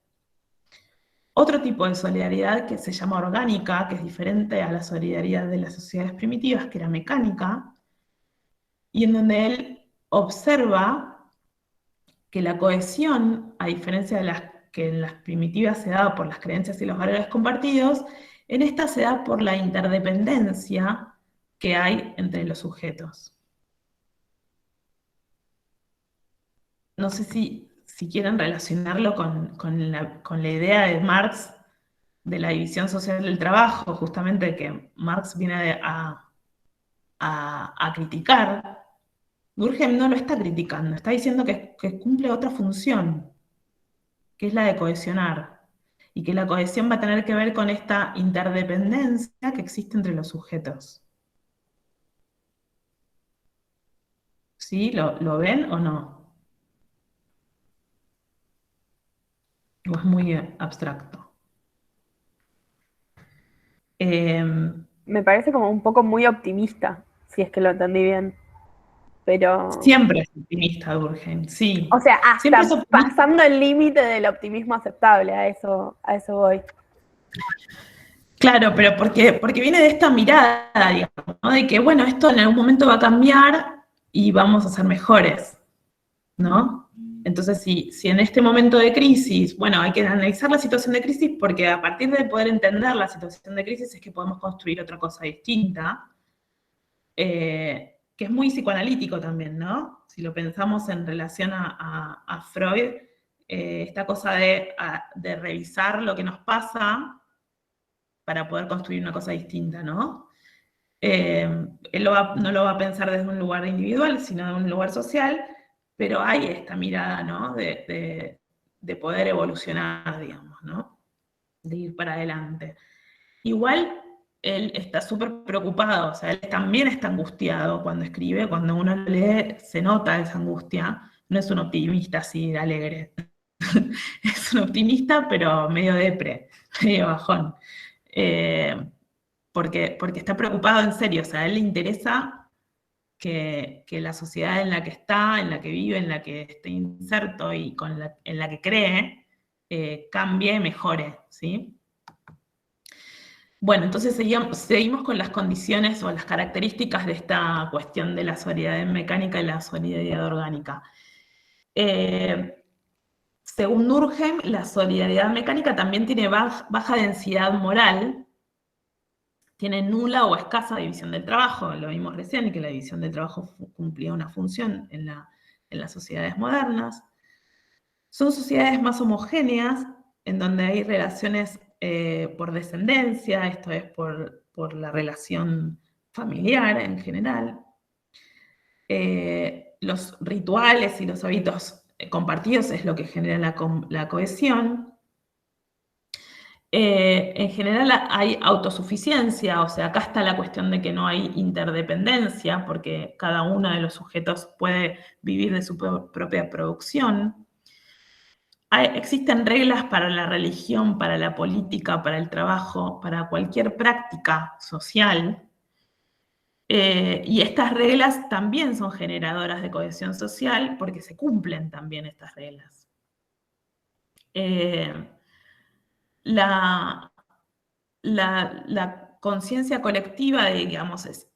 otro tipo de solidaridad que se llama orgánica, que es diferente a la solidaridad de las sociedades primitivas, que era mecánica, y en donde él observa que la cohesión, a diferencia de las que en las primitivas se da por las creencias y los valores compartidos, en esta se da por la interdependencia que hay entre los sujetos. No sé si quieren relacionarlo con la idea de Marx de la división social del trabajo, justamente que Marx viene a criticar, Durkheim no lo está criticando, está diciendo que cumple otra función, que es la de cohesionar, y que la cohesión va a tener que ver con esta interdependencia que existe entre los sujetos. ¿Sí? ¿Lo ven o no? ¿O es muy abstracto? Me parece como un poco muy optimista, si es que lo entendí bien. Pero, Siempre es optimista Durkheim, sí. o sea, Siempre es hasta optimista. pasando el límite del optimismo aceptable, a eso voy. Claro, pero porque viene de esta mirada, digamos, ¿no? De que, bueno, esto en algún momento va a cambiar y vamos a ser mejores, ¿no? Entonces, si en este momento de crisis, bueno, hay que analizar la situación de crisis porque a partir de poder entender la situación de crisis es que podemos construir otra cosa distinta, que es muy psicoanalítico también, ¿no? Si lo pensamos en relación a Freud, esta cosa de revisar lo que nos pasa para poder construir una cosa distinta, ¿no? Él no lo va a pensar desde un lugar individual, sino de un lugar social, pero hay esta mirada, ¿no? De poder evolucionar, digamos, ¿no? De ir para adelante. Igual él está súper preocupado, o sea, él también está angustiado cuando escribe, cuando uno lee se nota esa angustia, no es un optimista así alegre, es un optimista pero medio depre, medio bajón. Porque está preocupado en serio, o sea, a él le interesa que la sociedad en la que está, en la que vive, en la que está inserto y en la que cree, cambie, mejore, ¿sí? Bueno, entonces seguimos con las condiciones o las características de esta cuestión de la solidaridad mecánica y la solidaridad orgánica. Según Durkheim, la solidaridad mecánica también tiene baja densidad moral, tiene nula o escasa división del trabajo, lo vimos recién, y que la división del trabajo cumplía una función en las sociedades modernas. Son sociedades más homogéneas, en donde hay relaciones por descendencia, esto es por la relación familiar en general. Los rituales y los hábitos compartidos es lo que genera la cohesión. En general hay autosuficiencia, o sea, acá está la cuestión de que no hay interdependencia, porque cada uno de los sujetos puede vivir de su propia producción. Existen reglas para la religión, para la política, para el trabajo, para cualquier práctica social, y estas reglas también son generadoras de cohesión social porque se cumplen también estas reglas. La conciencia colectiva, digamos, es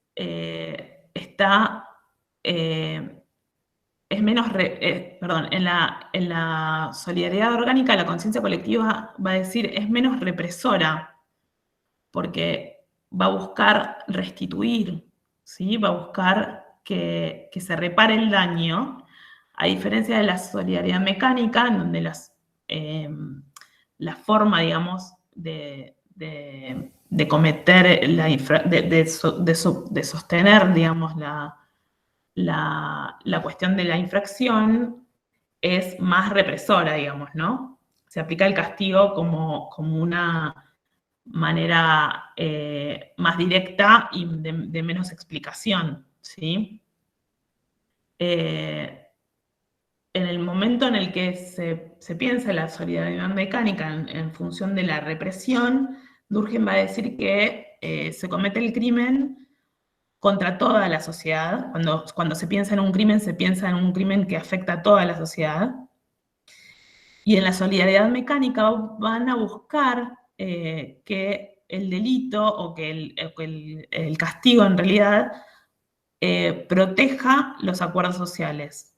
menos, perdón, en la solidaridad orgánica la conciencia colectiva va a decir es menos represora, porque va a buscar restituir, ¿sí? Va a buscar que se repare el daño, a diferencia de la solidaridad mecánica, en donde la forma, digamos, de cometer, de sostener, digamos, la cuestión de la infracción es más represora, digamos, ¿no? Se aplica el castigo como una manera más directa y de menos explicación, ¿sí? En el momento en el que se piensa la solidaridad mecánica en función de la represión, Durkheim va a decir que se comete el crimen contra toda la sociedad. Cuando se piensa en un crimen, se piensa en un crimen que afecta a toda la sociedad. Y en la solidaridad mecánica van a buscar que el delito o que el castigo en realidad proteja los acuerdos sociales.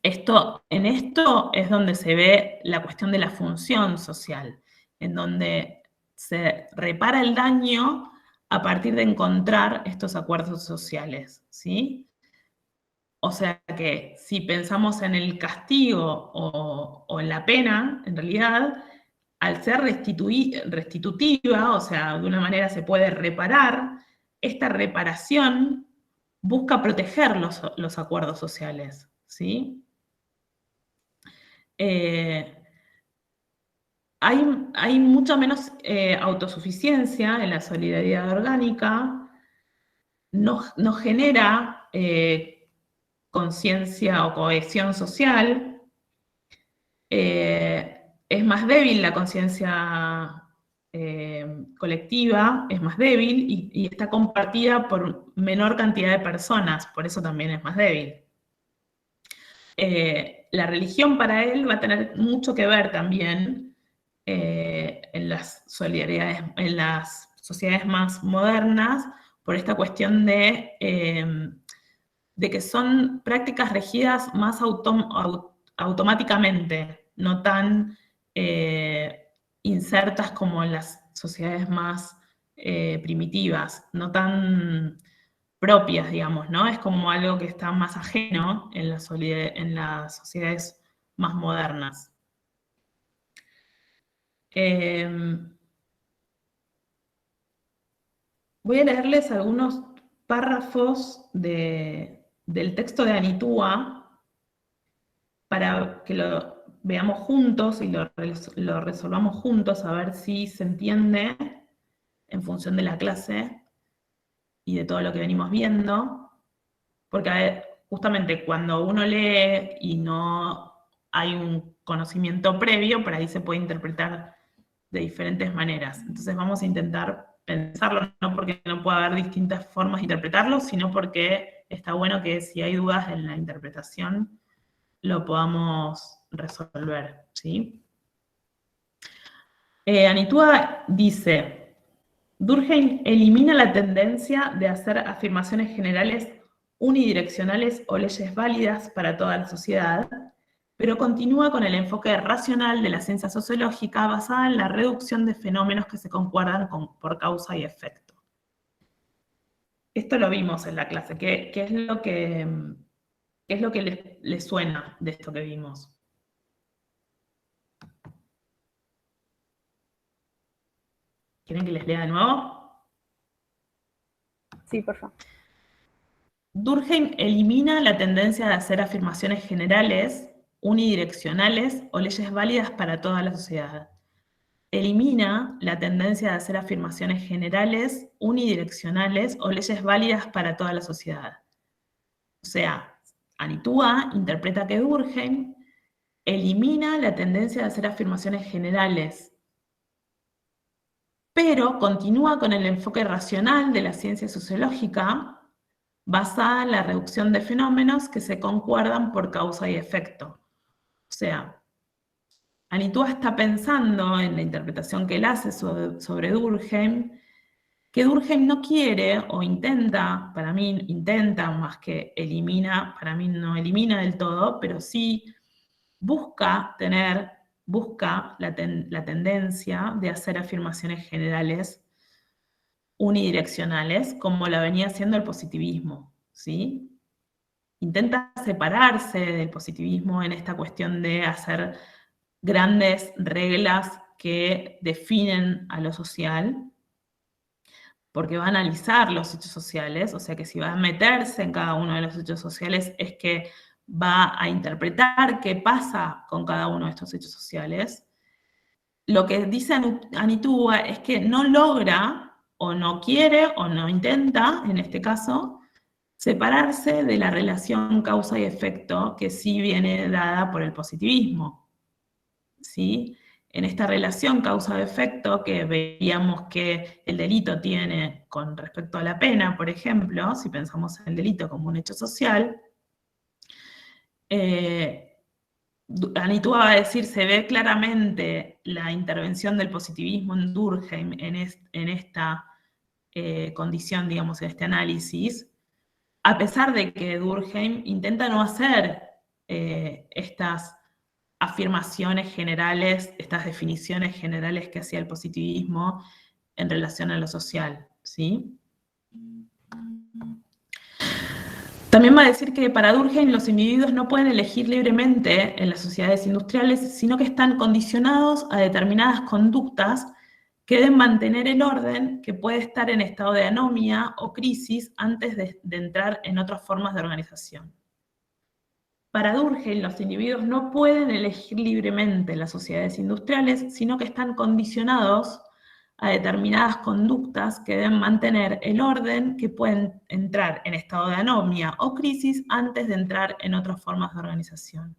En esto es donde se ve la cuestión de la función social, en donde se repara el daño a partir de encontrar estos acuerdos sociales, ¿sí? O sea que si pensamos en el castigo o en la pena, en realidad, al ser restitutiva, o sea, de una manera se puede reparar, esta reparación busca proteger los acuerdos sociales, ¿sí? Hay mucha menos autosuficiencia en la solidaridad orgánica, no genera conciencia o cohesión social, es más débil la conciencia colectiva, es más débil y está compartida por menor cantidad de personas, por eso también es más débil. La religión para él va a tener mucho que ver también en las solidaridades, en las sociedades más modernas, por esta cuestión de que son prácticas regidas más automáticamente, no tan insertas como en las sociedades más primitivas, no tan propias, digamos, ¿no? Es como algo que está más ajeno en las sociedades más modernas. Voy a leerles algunos párrafos del texto de Anitúa para que lo veamos juntos y lo resolvamos juntos, a ver si se entiende en función de la clase y de todo lo que venimos viendo, porque justamente cuando uno lee y no hay un conocimiento previo, por ahí se puede interpretar de diferentes maneras. Entonces vamos a intentar pensarlo, no porque no pueda haber distintas formas de interpretarlo, sino porque está bueno que si hay dudas en la interpretación, lo podamos resolver, ¿sí? Anitúa dice, Durkheim elimina la tendencia de hacer afirmaciones generales unidireccionales o leyes válidas para toda la sociedad, pero continúa con el enfoque racional de la ciencia sociológica basada en la reducción de fenómenos que se concuerdan por causa y efecto. Esto lo vimos en la clase. ¿Qué es lo que les suena de esto que vimos? ¿Quieren que les lea de nuevo? Sí, por favor. Durkheim elimina la tendencia de hacer afirmaciones generales, unidireccionales o leyes válidas para toda la sociedad. Elimina la tendencia de hacer afirmaciones generales, unidireccionales o leyes válidas para toda la sociedad. O sea, Anitúa interpreta que Durkheim elimina la tendencia de hacer afirmaciones generales, pero continúa con el enfoque racional de la ciencia sociológica basada en la reducción de fenómenos que se concuerdan por causa y efecto. O sea, Anitúa está pensando en la interpretación que él hace sobre Durkheim, que Durkheim no quiere o intenta, para mí intenta más que elimina, para mí no elimina del todo, pero sí busca la tendencia de hacer afirmaciones generales unidireccionales, como la venía haciendo el positivismo, ¿sí? Intenta separarse del positivismo en esta cuestión de hacer grandes reglas que definen a lo social, porque va a analizar los hechos sociales, o sea que si va a meterse en cada uno de los hechos sociales es que va a interpretar qué pasa con cada uno de estos hechos sociales. Lo que dice Anitúa es que no logra, o no quiere, o no intenta, en este caso, separarse de la relación causa y efecto que sí viene dada por el positivismo, ¿sí? En esta relación causa-efecto que veíamos que el delito tiene con respecto a la pena, por ejemplo, si pensamos en el delito como un hecho social, Anitúa va a decir, se ve claramente la intervención del positivismo en Durkheim en esta condición, digamos, en este análisis, a pesar de que Durkheim intenta no hacer estas afirmaciones generales, estas definiciones generales que hacía el positivismo en relación a lo social, ¿sí? También va a decir que para Durkheim los individuos no pueden elegir libremente en las sociedades industriales, sino que están condicionados a determinadas conductas que deben mantener el orden, que puede estar en estado de anomia o crisis antes de entrar en otras formas de organización. Para Durkheim, los individuos no pueden elegir libremente en las sociedades industriales, sino que están condicionados a determinadas conductas que deben mantener el orden, que pueden entrar en estado de anomia o crisis antes de entrar en otras formas de organización.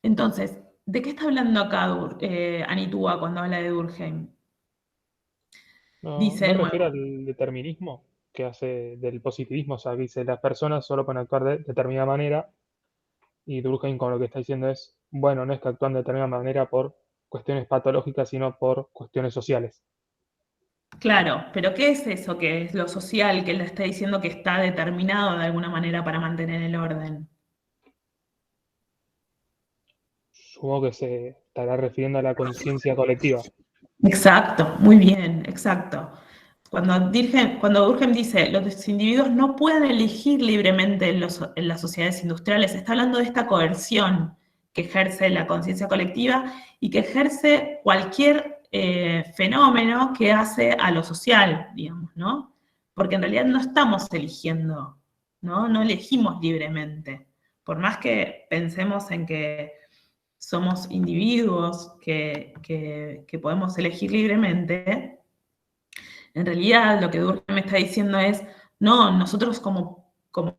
Entonces, ¿de qué está hablando acá Anitúa cuando habla de Durkheim? No, Dice me de nuevo, refiero al determinismo que hace del positivismo, o sea, que dice las personas solo pueden actuar de determinada manera, y Durkheim con lo que está diciendo es, bueno, no es que actúan de determinada manera por cuestiones patológicas, sino por cuestiones sociales. claro, pero ¿qué es eso que es lo social que él está diciendo que está determinado de alguna manera para mantener el orden? Supongo que se estará refiriendo a la conciencia colectiva. Exacto, muy bien, exacto. Cuando Durkheim dice los individuos no pueden elegir libremente en las sociedades industriales, está hablando de esta coerción que ejerce la conciencia colectiva y que ejerce cualquier fenómeno que hace a lo social, digamos, ¿no? Porque en realidad no estamos eligiendo, ¿no? No elegimos libremente. Por más que pensemos en que somos individuos que podemos elegir libremente, en realidad lo que Durkheim me está diciendo es, no, nosotros como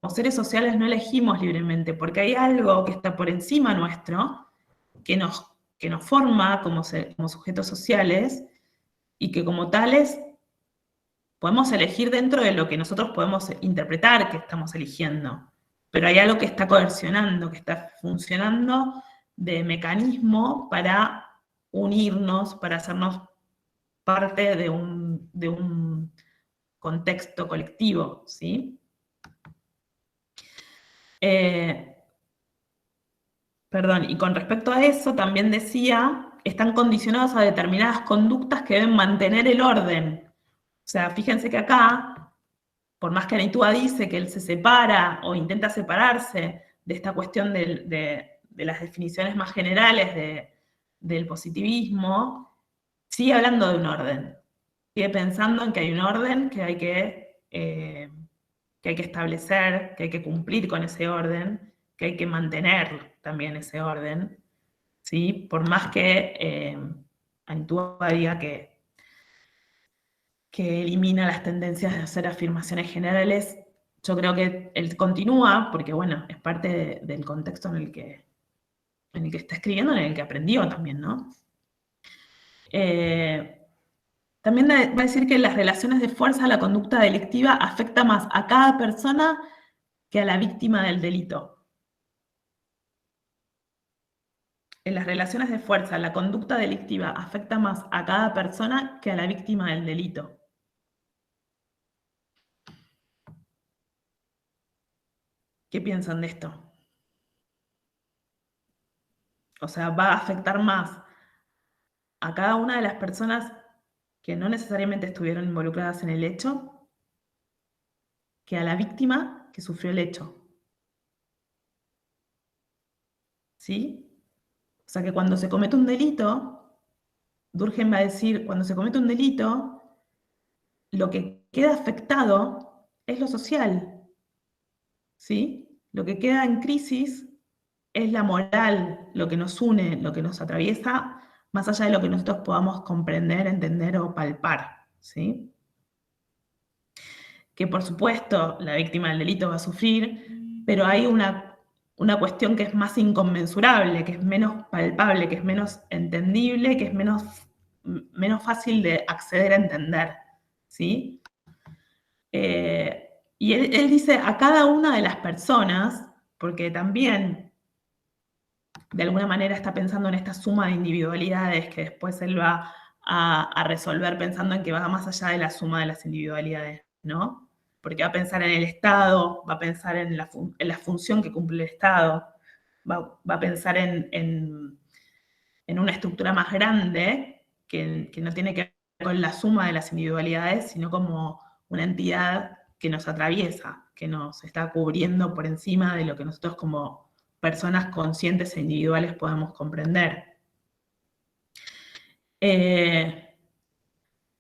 seres sociales no elegimos libremente, porque hay algo que está por encima nuestro, que nos forma como sujetos sociales, y que como tales podemos elegir dentro de lo que nosotros podemos interpretar que estamos eligiendo. Pero hay algo que está coercionando, que está funcionando de mecanismo para unirnos, para hacernos parte de un contexto colectivo, ¿sí? Perdón, y con respecto a eso también decía, están condicionados a determinadas conductas que deben mantener el orden. O sea, fíjense que acá, por más que Anitúa dice que él se separa o intenta separarse de esta cuestión de las definiciones más generales del positivismo, sigue hablando de un orden. Sigue pensando en que hay un orden que hay que establecer, que hay que cumplir con ese orden, que hay que mantener también ese orden, ¿sí? Por más que Anitúa diga que elimina las tendencias de hacer afirmaciones generales, yo creo que él continúa, porque bueno, es parte del contexto en el que está escribiendo, en el que aprendió también, ¿no? También va a decir que en las relaciones de fuerza la conducta delictiva afecta más a cada persona que a la víctima del delito. En las relaciones de fuerza la conducta delictiva afecta más a cada persona que a la víctima del delito. ¿Qué piensan de esto? O sea, va a afectar más a cada una de las personas que no necesariamente estuvieron involucradas en el hecho que a la víctima que sufrió el hecho. ¿Sí? O sea que cuando se comete un delito, Durkheim va a decir, cuando se comete un delito, lo que queda afectado es lo social. ¿Sí? Lo que queda en crisis es la moral, lo que nos une, lo que nos atraviesa, más allá de lo que nosotros podamos comprender, entender o palpar, ¿sí? Que por supuesto la víctima del delito va a sufrir, pero hay una cuestión que es más inconmensurable, que es menos palpable, que es menos entendible, que es menos fácil de acceder a entender, ¿sí? Y él dice a cada una de las personas, porque también de alguna manera está pensando en esta suma de individualidades que después él va a resolver pensando en que va más allá de la suma de las individualidades, ¿no? Porque va a pensar en el Estado, va a pensar en la función que cumple el Estado, va a pensar en una estructura más grande que no tiene que ver con la suma de las individualidades, sino como una entidad que nos atraviesa, nos está cubriendo por encima de lo que nosotros como personas conscientes e individuales podemos comprender.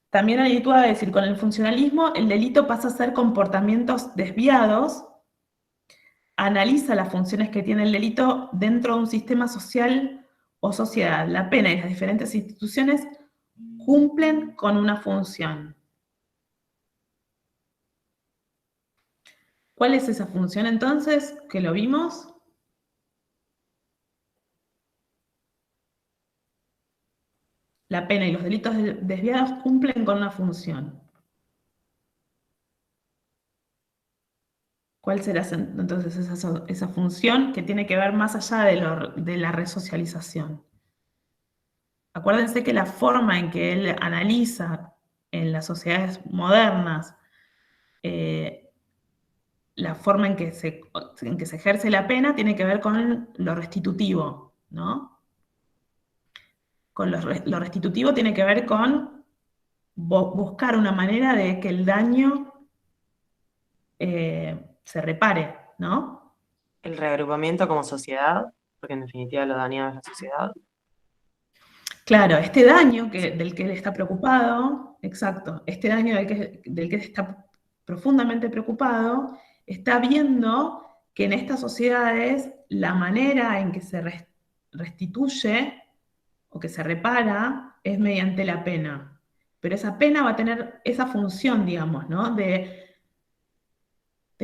También Alitua va a decir, con el funcionalismo el delito pasa a ser comportamientos desviados, analiza las funciones que tiene el delito dentro de un sistema social o sociedad. La pena y las diferentes instituciones cumplen con una función. ¿Cuál es esa función entonces? Que lo vimos. La pena y los delitos desviados cumplen con una función. ¿Cuál será entonces esa función que tiene que ver más allá de la resocialización? Acuérdense que la forma en que él analiza en las sociedades modernas la forma en que se ejerce la pena tiene que ver con lo restitutivo, ¿no? Con lo restitutivo tiene que ver con buscar una manera de que el daño se repare, ¿no? El reagrupamiento como sociedad, porque en definitiva lo dañado es la sociedad. Claro, este daño del que él está preocupado, exacto, este daño del que está profundamente preocupado, está viendo que en estas sociedades la manera en que se restituye o que se repara es mediante la pena. Pero esa pena va a tener esa función, digamos, ¿no? De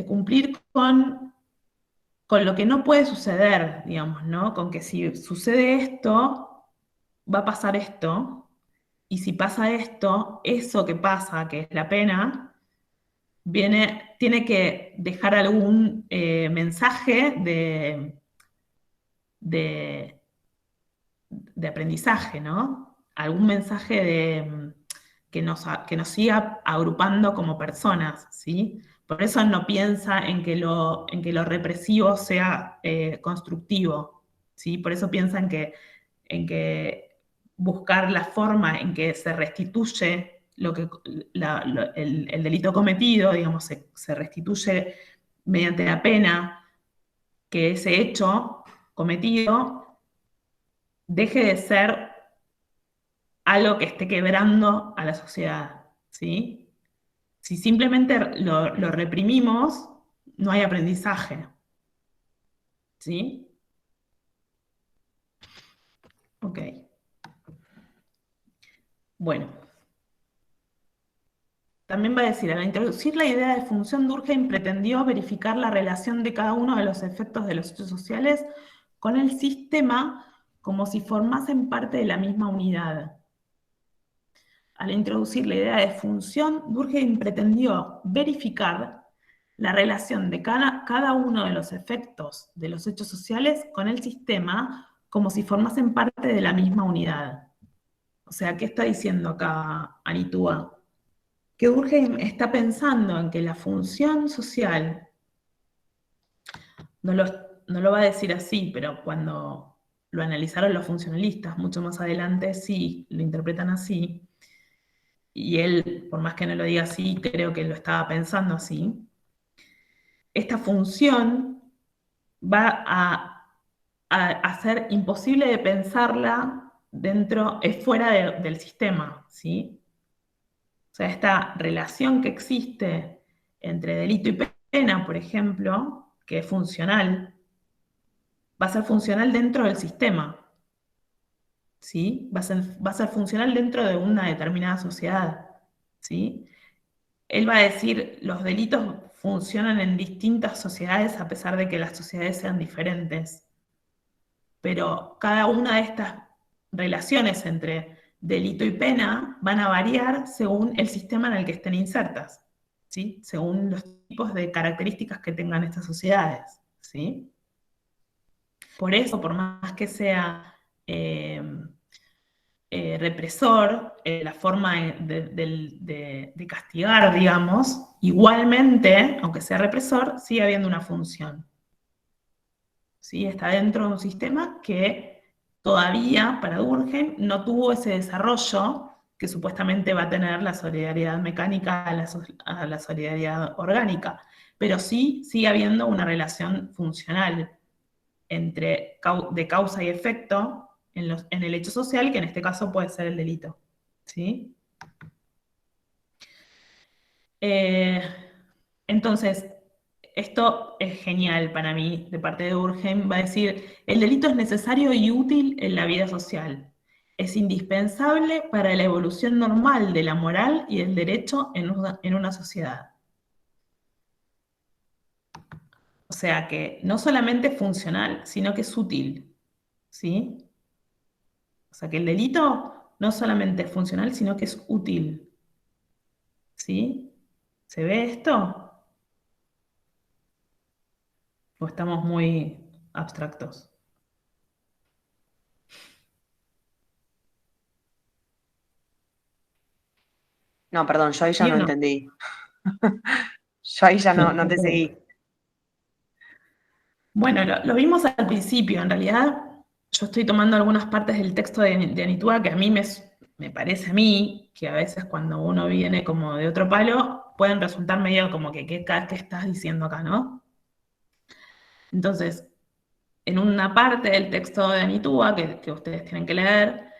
cumplir con lo que no puede suceder, digamos, ¿no? Con que si sucede esto, va a pasar esto, y si pasa esto, eso que pasa, que es la pena, tiene que dejar algún mensaje de aprendizaje, ¿no? Algún mensaje que nos siga agrupando como personas, ¿sí? Por eso no piensa en que lo represivo sea constructivo, ¿sí? Por eso piensa en que buscar la forma en que se restituye el delito cometido, digamos, se restituye mediante la pena, que ese hecho cometido deje de ser algo que esté quebrando a la sociedad, ¿sí? Si simplemente lo reprimimos, no hay aprendizaje, ¿sí? Ok. Bueno. También va a decir, al introducir la idea de función, Durkheim pretendió verificar la relación de cada uno de los efectos de los hechos sociales con el sistema como si formasen parte de la misma unidad. Al introducir la idea de función, Durkheim pretendió verificar la relación de cada uno de los efectos de los hechos sociales con el sistema como si formasen parte de la misma unidad. O sea, ¿qué está diciendo acá Alitua? Que Durkheim está pensando en que la función social, no lo va a decir así, pero cuando lo analizaron los funcionalistas mucho más adelante, sí, lo interpretan así, y él, por más que no lo diga así, creo que lo estaba pensando así. Esta función va a ser imposible de pensarla fuera del sistema, ¿sí? O sea, esta relación que existe entre delito y pena, por ejemplo, que es funcional, va a ser funcional dentro del sistema, ¿sí? Va a ser funcional dentro de una determinada sociedad, ¿sí? Él va a decir, los delitos funcionan en distintas sociedades a pesar de que las sociedades sean diferentes, pero cada una de estas relaciones entre delito y pena van a variar según el sistema en el que estén insertas, ¿sí? Según los tipos de características que tengan estas sociedades, ¿sí? Por eso, por más que sea represor, la forma de castigar, digamos, igualmente, aunque sea represor, sigue habiendo una función, ¿sí? Está dentro de un sistema que todavía, para Durkheim, no tuvo ese desarrollo que supuestamente va a tener la solidaridad mecánica a la solidaridad orgánica. pero sí sigue habiendo una relación funcional de causa y efecto en el hecho social, que en este caso puede ser el delito. ¿Sí? Entonces, esto es genial para mí, de parte de Durkheim, va a decir, el delito es necesario y útil en la vida social. Es indispensable para la evolución normal de la moral y el derecho en una sociedad. O sea que no solamente es funcional, sino que es útil. ¿Sí? O sea que el delito no solamente es funcional, sino que es útil. ¿Sí? ¿Se ve esto? ¿O estamos muy abstractos? No, perdón, yo ahí ya ¿Sí no o no? entendí. Yo ahí ya no te seguí. Bueno, lo vimos al principio. En realidad, yo estoy tomando algunas partes del texto de Anitúa que a mí me parece a mí que a veces cuando uno viene como de otro palo, pueden resultar medio como que ¿qué estás diciendo acá, no? Entonces, en una parte del texto de Anitúa, que ustedes tienen que leer,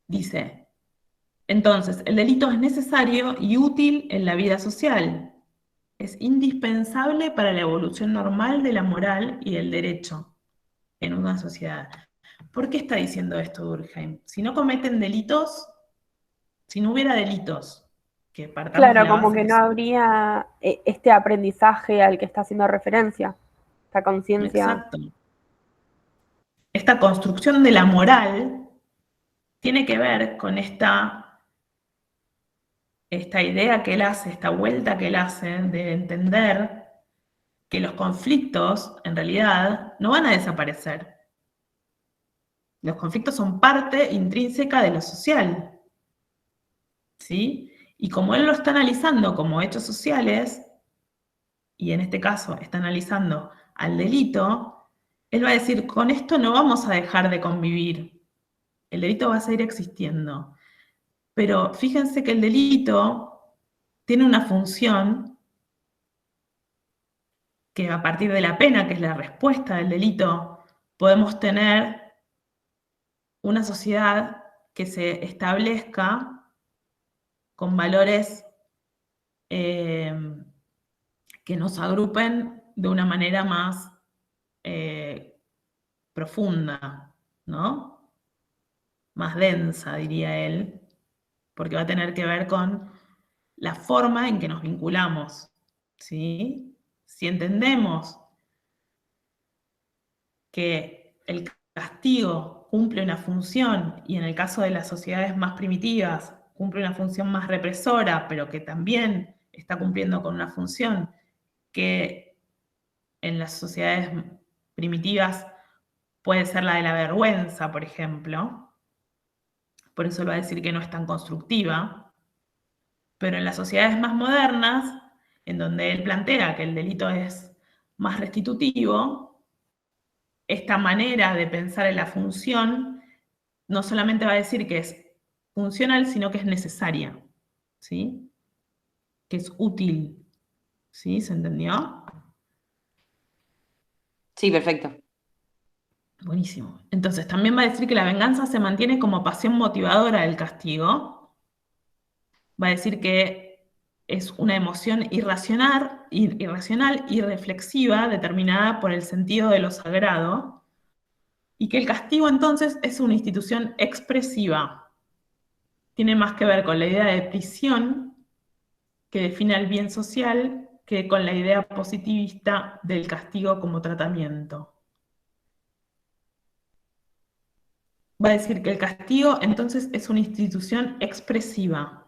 dice, entonces, el delito es necesario y útil en la vida social. Es indispensable para la evolución normal de la moral y del derecho en una sociedad. ¿Por qué está diciendo esto Durkheim? Si no cometen delitos, si no hubiera delitos, que partamos de Claro, la como base que que no sí. habría este aprendizaje al que está haciendo referencia, esta conciencia. Exacto. Esta construcción de la moral tiene que ver con esta idea que él hace, esta vuelta que él hace de entender que los conflictos en realidad no van a desaparecer. Los conflictos son parte intrínseca de lo social, ¿sí? Y como él lo está analizando como hechos sociales, y en este caso está analizando al delito, él va a decir, con esto no vamos a dejar de convivir, el delito va a seguir existiendo. Pero fíjense que el delito tiene una función que a partir de la pena, que es la respuesta del delito, podemos tener una sociedad que se establezca con valores que nos agrupen de una manera más profunda, ¿no? Más densa, diría él, porque va a tener que ver con la forma en que nos vinculamos, ¿sí? Si entendemos que el castigo cumple una función, y en el caso de las sociedades más primitivas, cumple una función más represora, pero que también está cumpliendo con una función que en las sociedades primitivas puede ser la de la vergüenza, por ejemplo. Por eso él va a decir que no es tan constructiva. Pero en las sociedades más modernas, en donde él plantea que el delito es más restitutivo, esta manera de pensar en la función no solamente va a decir que es funcional, sino que es necesaria, ¿sí? Que es útil, ¿sí? ¿Se entendió? Sí, perfecto. Buenísimo. Entonces, también va a decir que la venganza se mantiene como pasión motivadora del castigo. Va a decir que es una emoción irracional y reflexiva determinada por el sentido de lo sagrado, y que el castigo entonces es una institución expresiva. Tiene más que ver con la idea de prisión que define el bien social que con la idea positivista del castigo como tratamiento. Va a decir que el castigo entonces es una institución expresiva.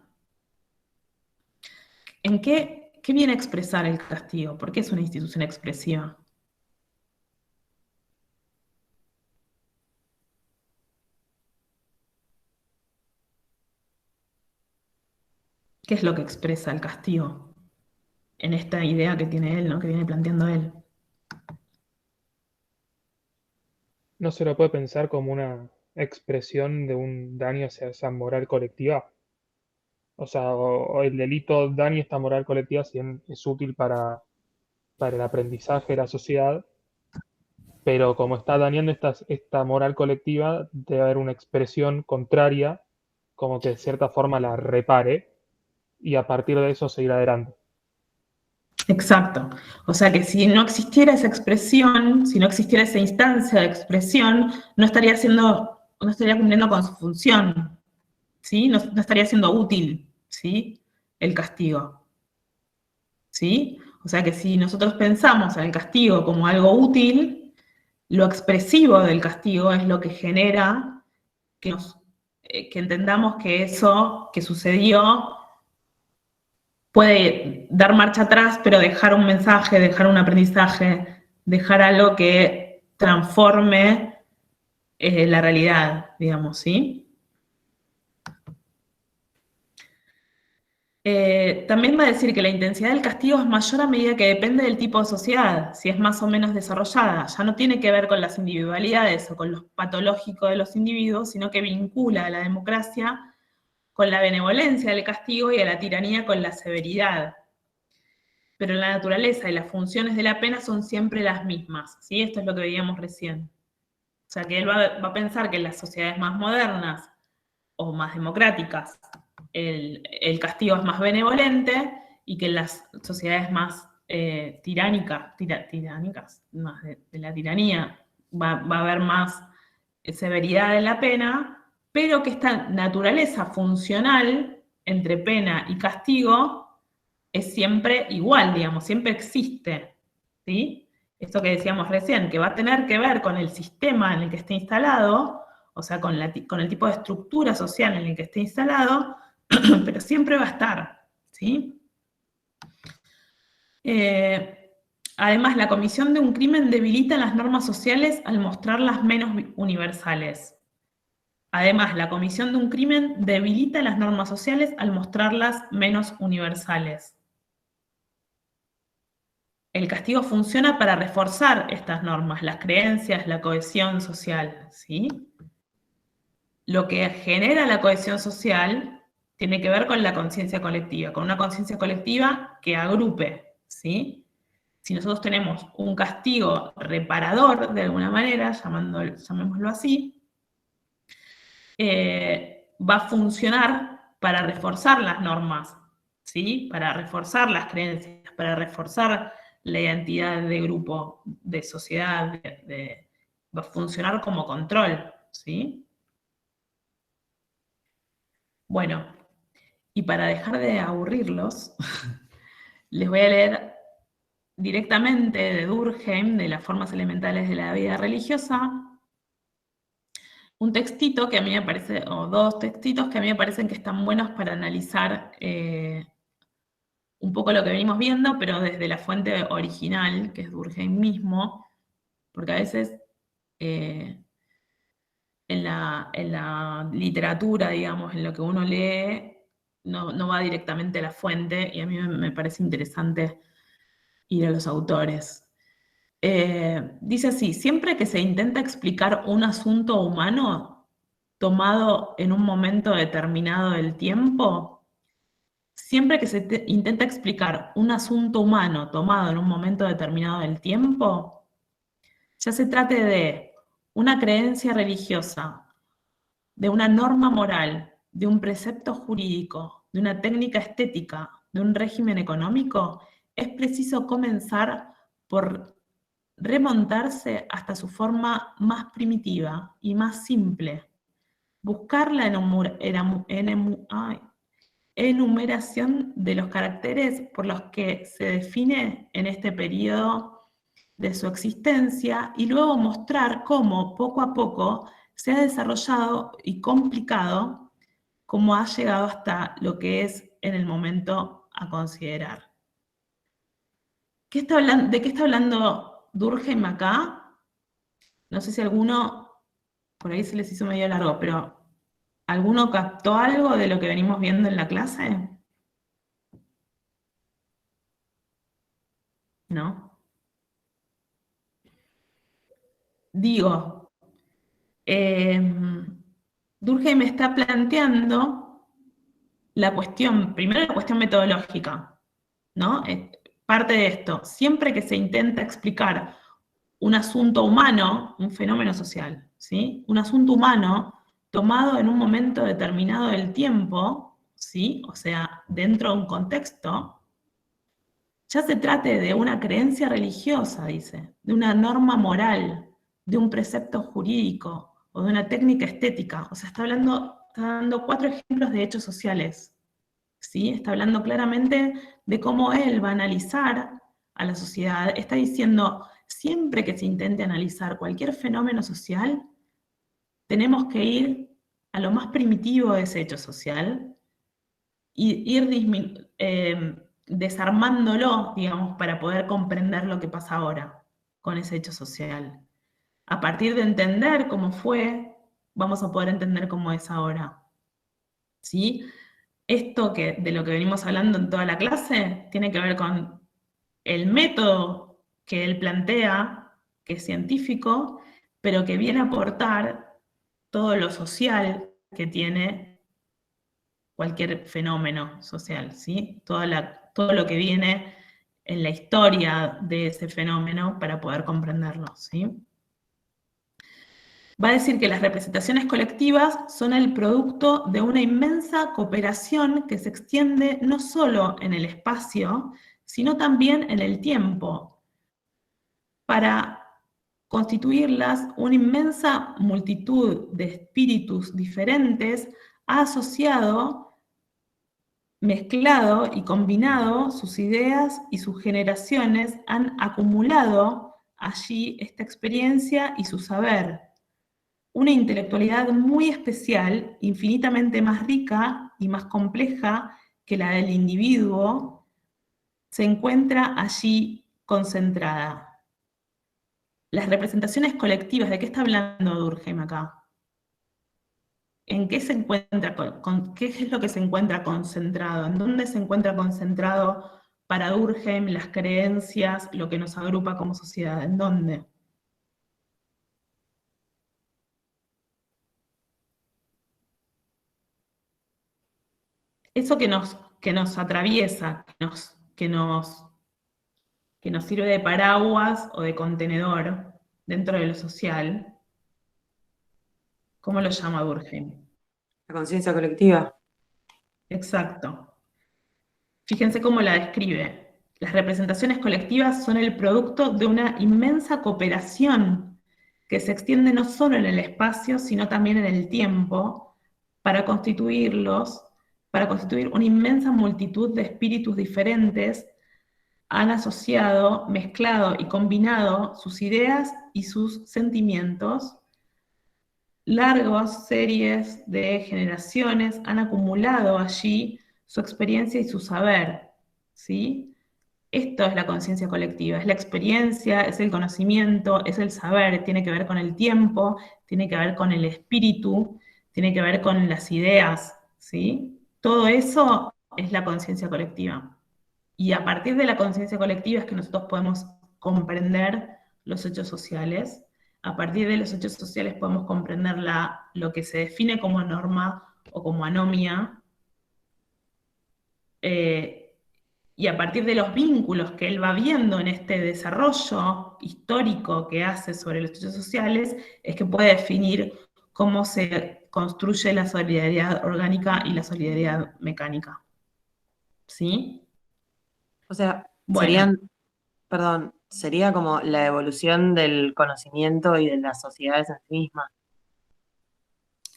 ¿En qué viene a expresar el castigo? ¿Por qué es una institución expresiva? ¿Qué es lo que expresa el castigo? En esta idea que tiene él, ¿no? Que viene planteando él. No se lo puede pensar como una expresión de un daño hacia esa moral colectiva. O sea, o el delito daña esta moral colectiva si bien es útil para para el aprendizaje de la sociedad, pero como está dañando esta moral colectiva, debe haber una expresión contraria, como que de cierta forma la repare, y a partir de eso seguir adelante. Exacto. O sea que si no existiera esa expresión, si no existiera esa instancia de expresión, no estaría cumpliendo con su función, ¿sí? No estaría siendo útil, ¿sí? El castigo, ¿sí? O sea que si nosotros pensamos en el castigo como algo útil, lo expresivo del castigo es lo que genera que entendamos que eso que sucedió puede dar marcha atrás, pero dejar un mensaje, dejar un aprendizaje, dejar algo que transforme la realidad, digamos, ¿sí? También va a decir que la intensidad del castigo es mayor a medida que depende del tipo de sociedad, si es más o menos desarrollada. Ya no tiene que ver con las individualidades o con lo patológico de los individuos, sino que vincula a la democracia con la benevolencia del castigo y a la tiranía con la severidad. Pero la naturaleza y las funciones de la pena son siempre las mismas, ¿sí? Esto es lo que veíamos recién. O sea, que él va a pensar que en las sociedades más modernas o más democráticas el castigo es más benevolente y que en las sociedades más tiránicas, más de la tiranía, va a haber más severidad en la pena, pero que esta naturaleza funcional entre pena y castigo es siempre igual, digamos, siempre existe, ¿sí? Esto que decíamos recién, que va a tener que ver con el sistema en el que esté instalado, o sea, con el tipo de estructura social en el que esté instalado, pero siempre va a estar, ¿sí? Además, la comisión de un crimen debilita las normas sociales al mostrarlas menos universales. Además, la comisión de un crimen debilita las normas sociales al mostrarlas menos universales. El castigo funciona para reforzar estas normas, las creencias, la cohesión social, ¿sí? Lo que genera la cohesión social tiene que ver con la conciencia colectiva, con una conciencia colectiva que agrupe, ¿sí? Si nosotros tenemos un castigo reparador, de alguna manera, llamémoslo así, va a funcionar para reforzar las normas, ¿sí? Para reforzar las creencias, para reforzar la identidad de grupo, de sociedad, va a funcionar como control, ¿sí? Bueno, y para dejar de aburrirlos, les voy a leer directamente de Durkheim, de las formas elementales de la vida religiosa, un textito que a mí me parece, o dos textitos que a mí me parecen que están buenos para analizar un poco lo que venimos viendo, pero desde la fuente original, que es Durkheim mismo, porque a veces en la literatura, digamos, en lo que uno lee, no va directamente a la fuente, y a mí me parece interesante ir a los autores. Dice así: siempre que se intenta explicar un asunto humano tomado en un momento determinado del tiempo, siempre que se intenta explicar un asunto humano tomado en un momento determinado del tiempo, ya se trate de una creencia religiosa, de una norma moral, de un precepto jurídico, de una técnica estética, de un régimen económico, es preciso comenzar por remontarse hasta su forma más primitiva y más simple, buscar la enumeración de los caracteres por los que se define en este periodo de su existencia y luego mostrar cómo poco a poco se ha desarrollado y complicado, cómo ha llegado hasta lo que es en el momento a considerar. ¿De qué está hablando Durkheim acá? No sé si alguno, por ahí se les hizo medio largo, pero ¿alguno captó algo de lo que venimos viendo en la clase? ¿No? Digo, Durkheim está planteando la cuestión, primero la cuestión metodológica, ¿no? parte de esto, siempre que se intenta explicar un asunto humano, un fenómeno social, ¿sí? Un asunto humano tomado en un momento determinado del tiempo, ¿sí? O sea, dentro de un contexto, ya se trate de una creencia religiosa, dice, de una norma moral, de un precepto jurídico o de una técnica estética. O sea, está dando 4 ejemplos de hechos sociales, ¿sí? Está hablando claramente de cómo él va a analizar a la sociedad. Está diciendo, siempre que se intente analizar cualquier fenómeno social, tenemos que ir a lo más primitivo de ese hecho social y ir desarmándolo, digamos, para poder comprender lo que pasa ahora con ese hecho social. A partir de entender cómo fue, vamos a poder entender cómo es ahora. ¿Sí? Esto de lo que venimos hablando en toda la clase tiene que ver con el método que él plantea, que es científico, pero que viene a aportar todo lo social que tiene cualquier fenómeno social, ¿sí? Todo lo que viene en la historia de ese fenómeno para poder comprenderlo, ¿sí? Va a decir que las representaciones colectivas son el producto de una inmensa cooperación que se extiende no solo en el espacio, sino también en el tiempo. Para constituirlas, una inmensa multitud de espíritus diferentes ha asociado, mezclado y combinado sus ideas y sus generaciones, han acumulado allí esta experiencia y su saber. Una intelectualidad muy especial, infinitamente más rica y más compleja que la del individuo, se encuentra allí concentrada. Las representaciones colectivas, ¿de qué está hablando Durkheim acá? ¿En qué se encuentra, qué es lo que se encuentra concentrado? ¿En dónde se encuentra concentrado para Durkheim las creencias, lo que nos agrupa como sociedad? ¿En dónde? Eso que nos atraviesa, que nos sirve de paraguas o de contenedor dentro de lo social, ¿cómo lo llama Durkheim? La conciencia colectiva. Exacto. Fíjense cómo la describe. Las representaciones colectivas son el producto de una inmensa cooperación que se extiende no solo en el espacio, sino también en el tiempo, para constituir una inmensa multitud de espíritus diferentes, han asociado, mezclado y combinado sus ideas y sus sentimientos. Largas series de generaciones han acumulado allí su experiencia y su saber, ¿sí? Esto es la conciencia colectiva, es la experiencia, es el conocimiento, es el saber, tiene que ver con el tiempo, tiene que ver con el espíritu, tiene que ver con las ideas, ¿sí? Todo eso es la conciencia colectiva. Y a partir de la conciencia colectiva es que nosotros podemos comprender los hechos sociales. A partir de los hechos sociales podemos comprender lo que se define como norma o como anomia. Y a partir de los vínculos que él va viendo en este desarrollo histórico que hace sobre los hechos sociales, es que puede definir cómo se construye la solidaridad orgánica y la solidaridad mecánica. ¿Sí? O sea, Bueno. sería como la evolución del conocimiento y de las sociedades en sí mismas.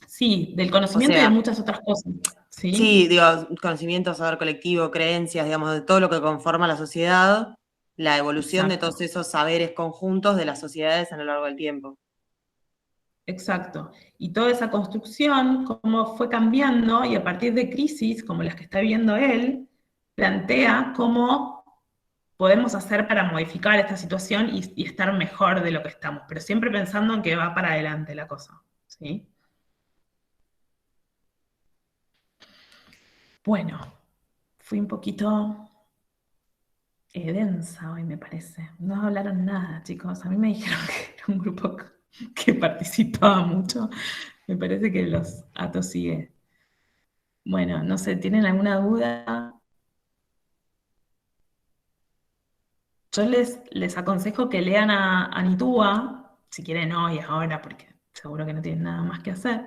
Sí, del O conocimiento y de sea, muchas otras cosas. ¿Sí? sí, digo, conocimiento, saber colectivo, creencias, digamos, de todo lo que conforma la sociedad, la evolución de Exacto, todos esos saberes conjuntos de las sociedades a lo largo del tiempo. exacto. Y toda esa construcción, cómo fue cambiando, y a partir de crisis como las que está viviendo él, plantea cómo podemos hacer para modificar esta situación y estar mejor de lo que estamos, pero siempre pensando en que va para adelante la cosa. ¿Sí? Bueno, fui un poquito densa hoy, me parece. No hablaron nada, chicos. A mí me dijeron que era un grupo que participaba mucho. Me parece que los atosigue. Bueno, no sé, ¿tienen alguna duda? yo les aconsejo que lean a Anitúa, si quieren hoy, ahora, porque seguro que no tienen nada más que hacer.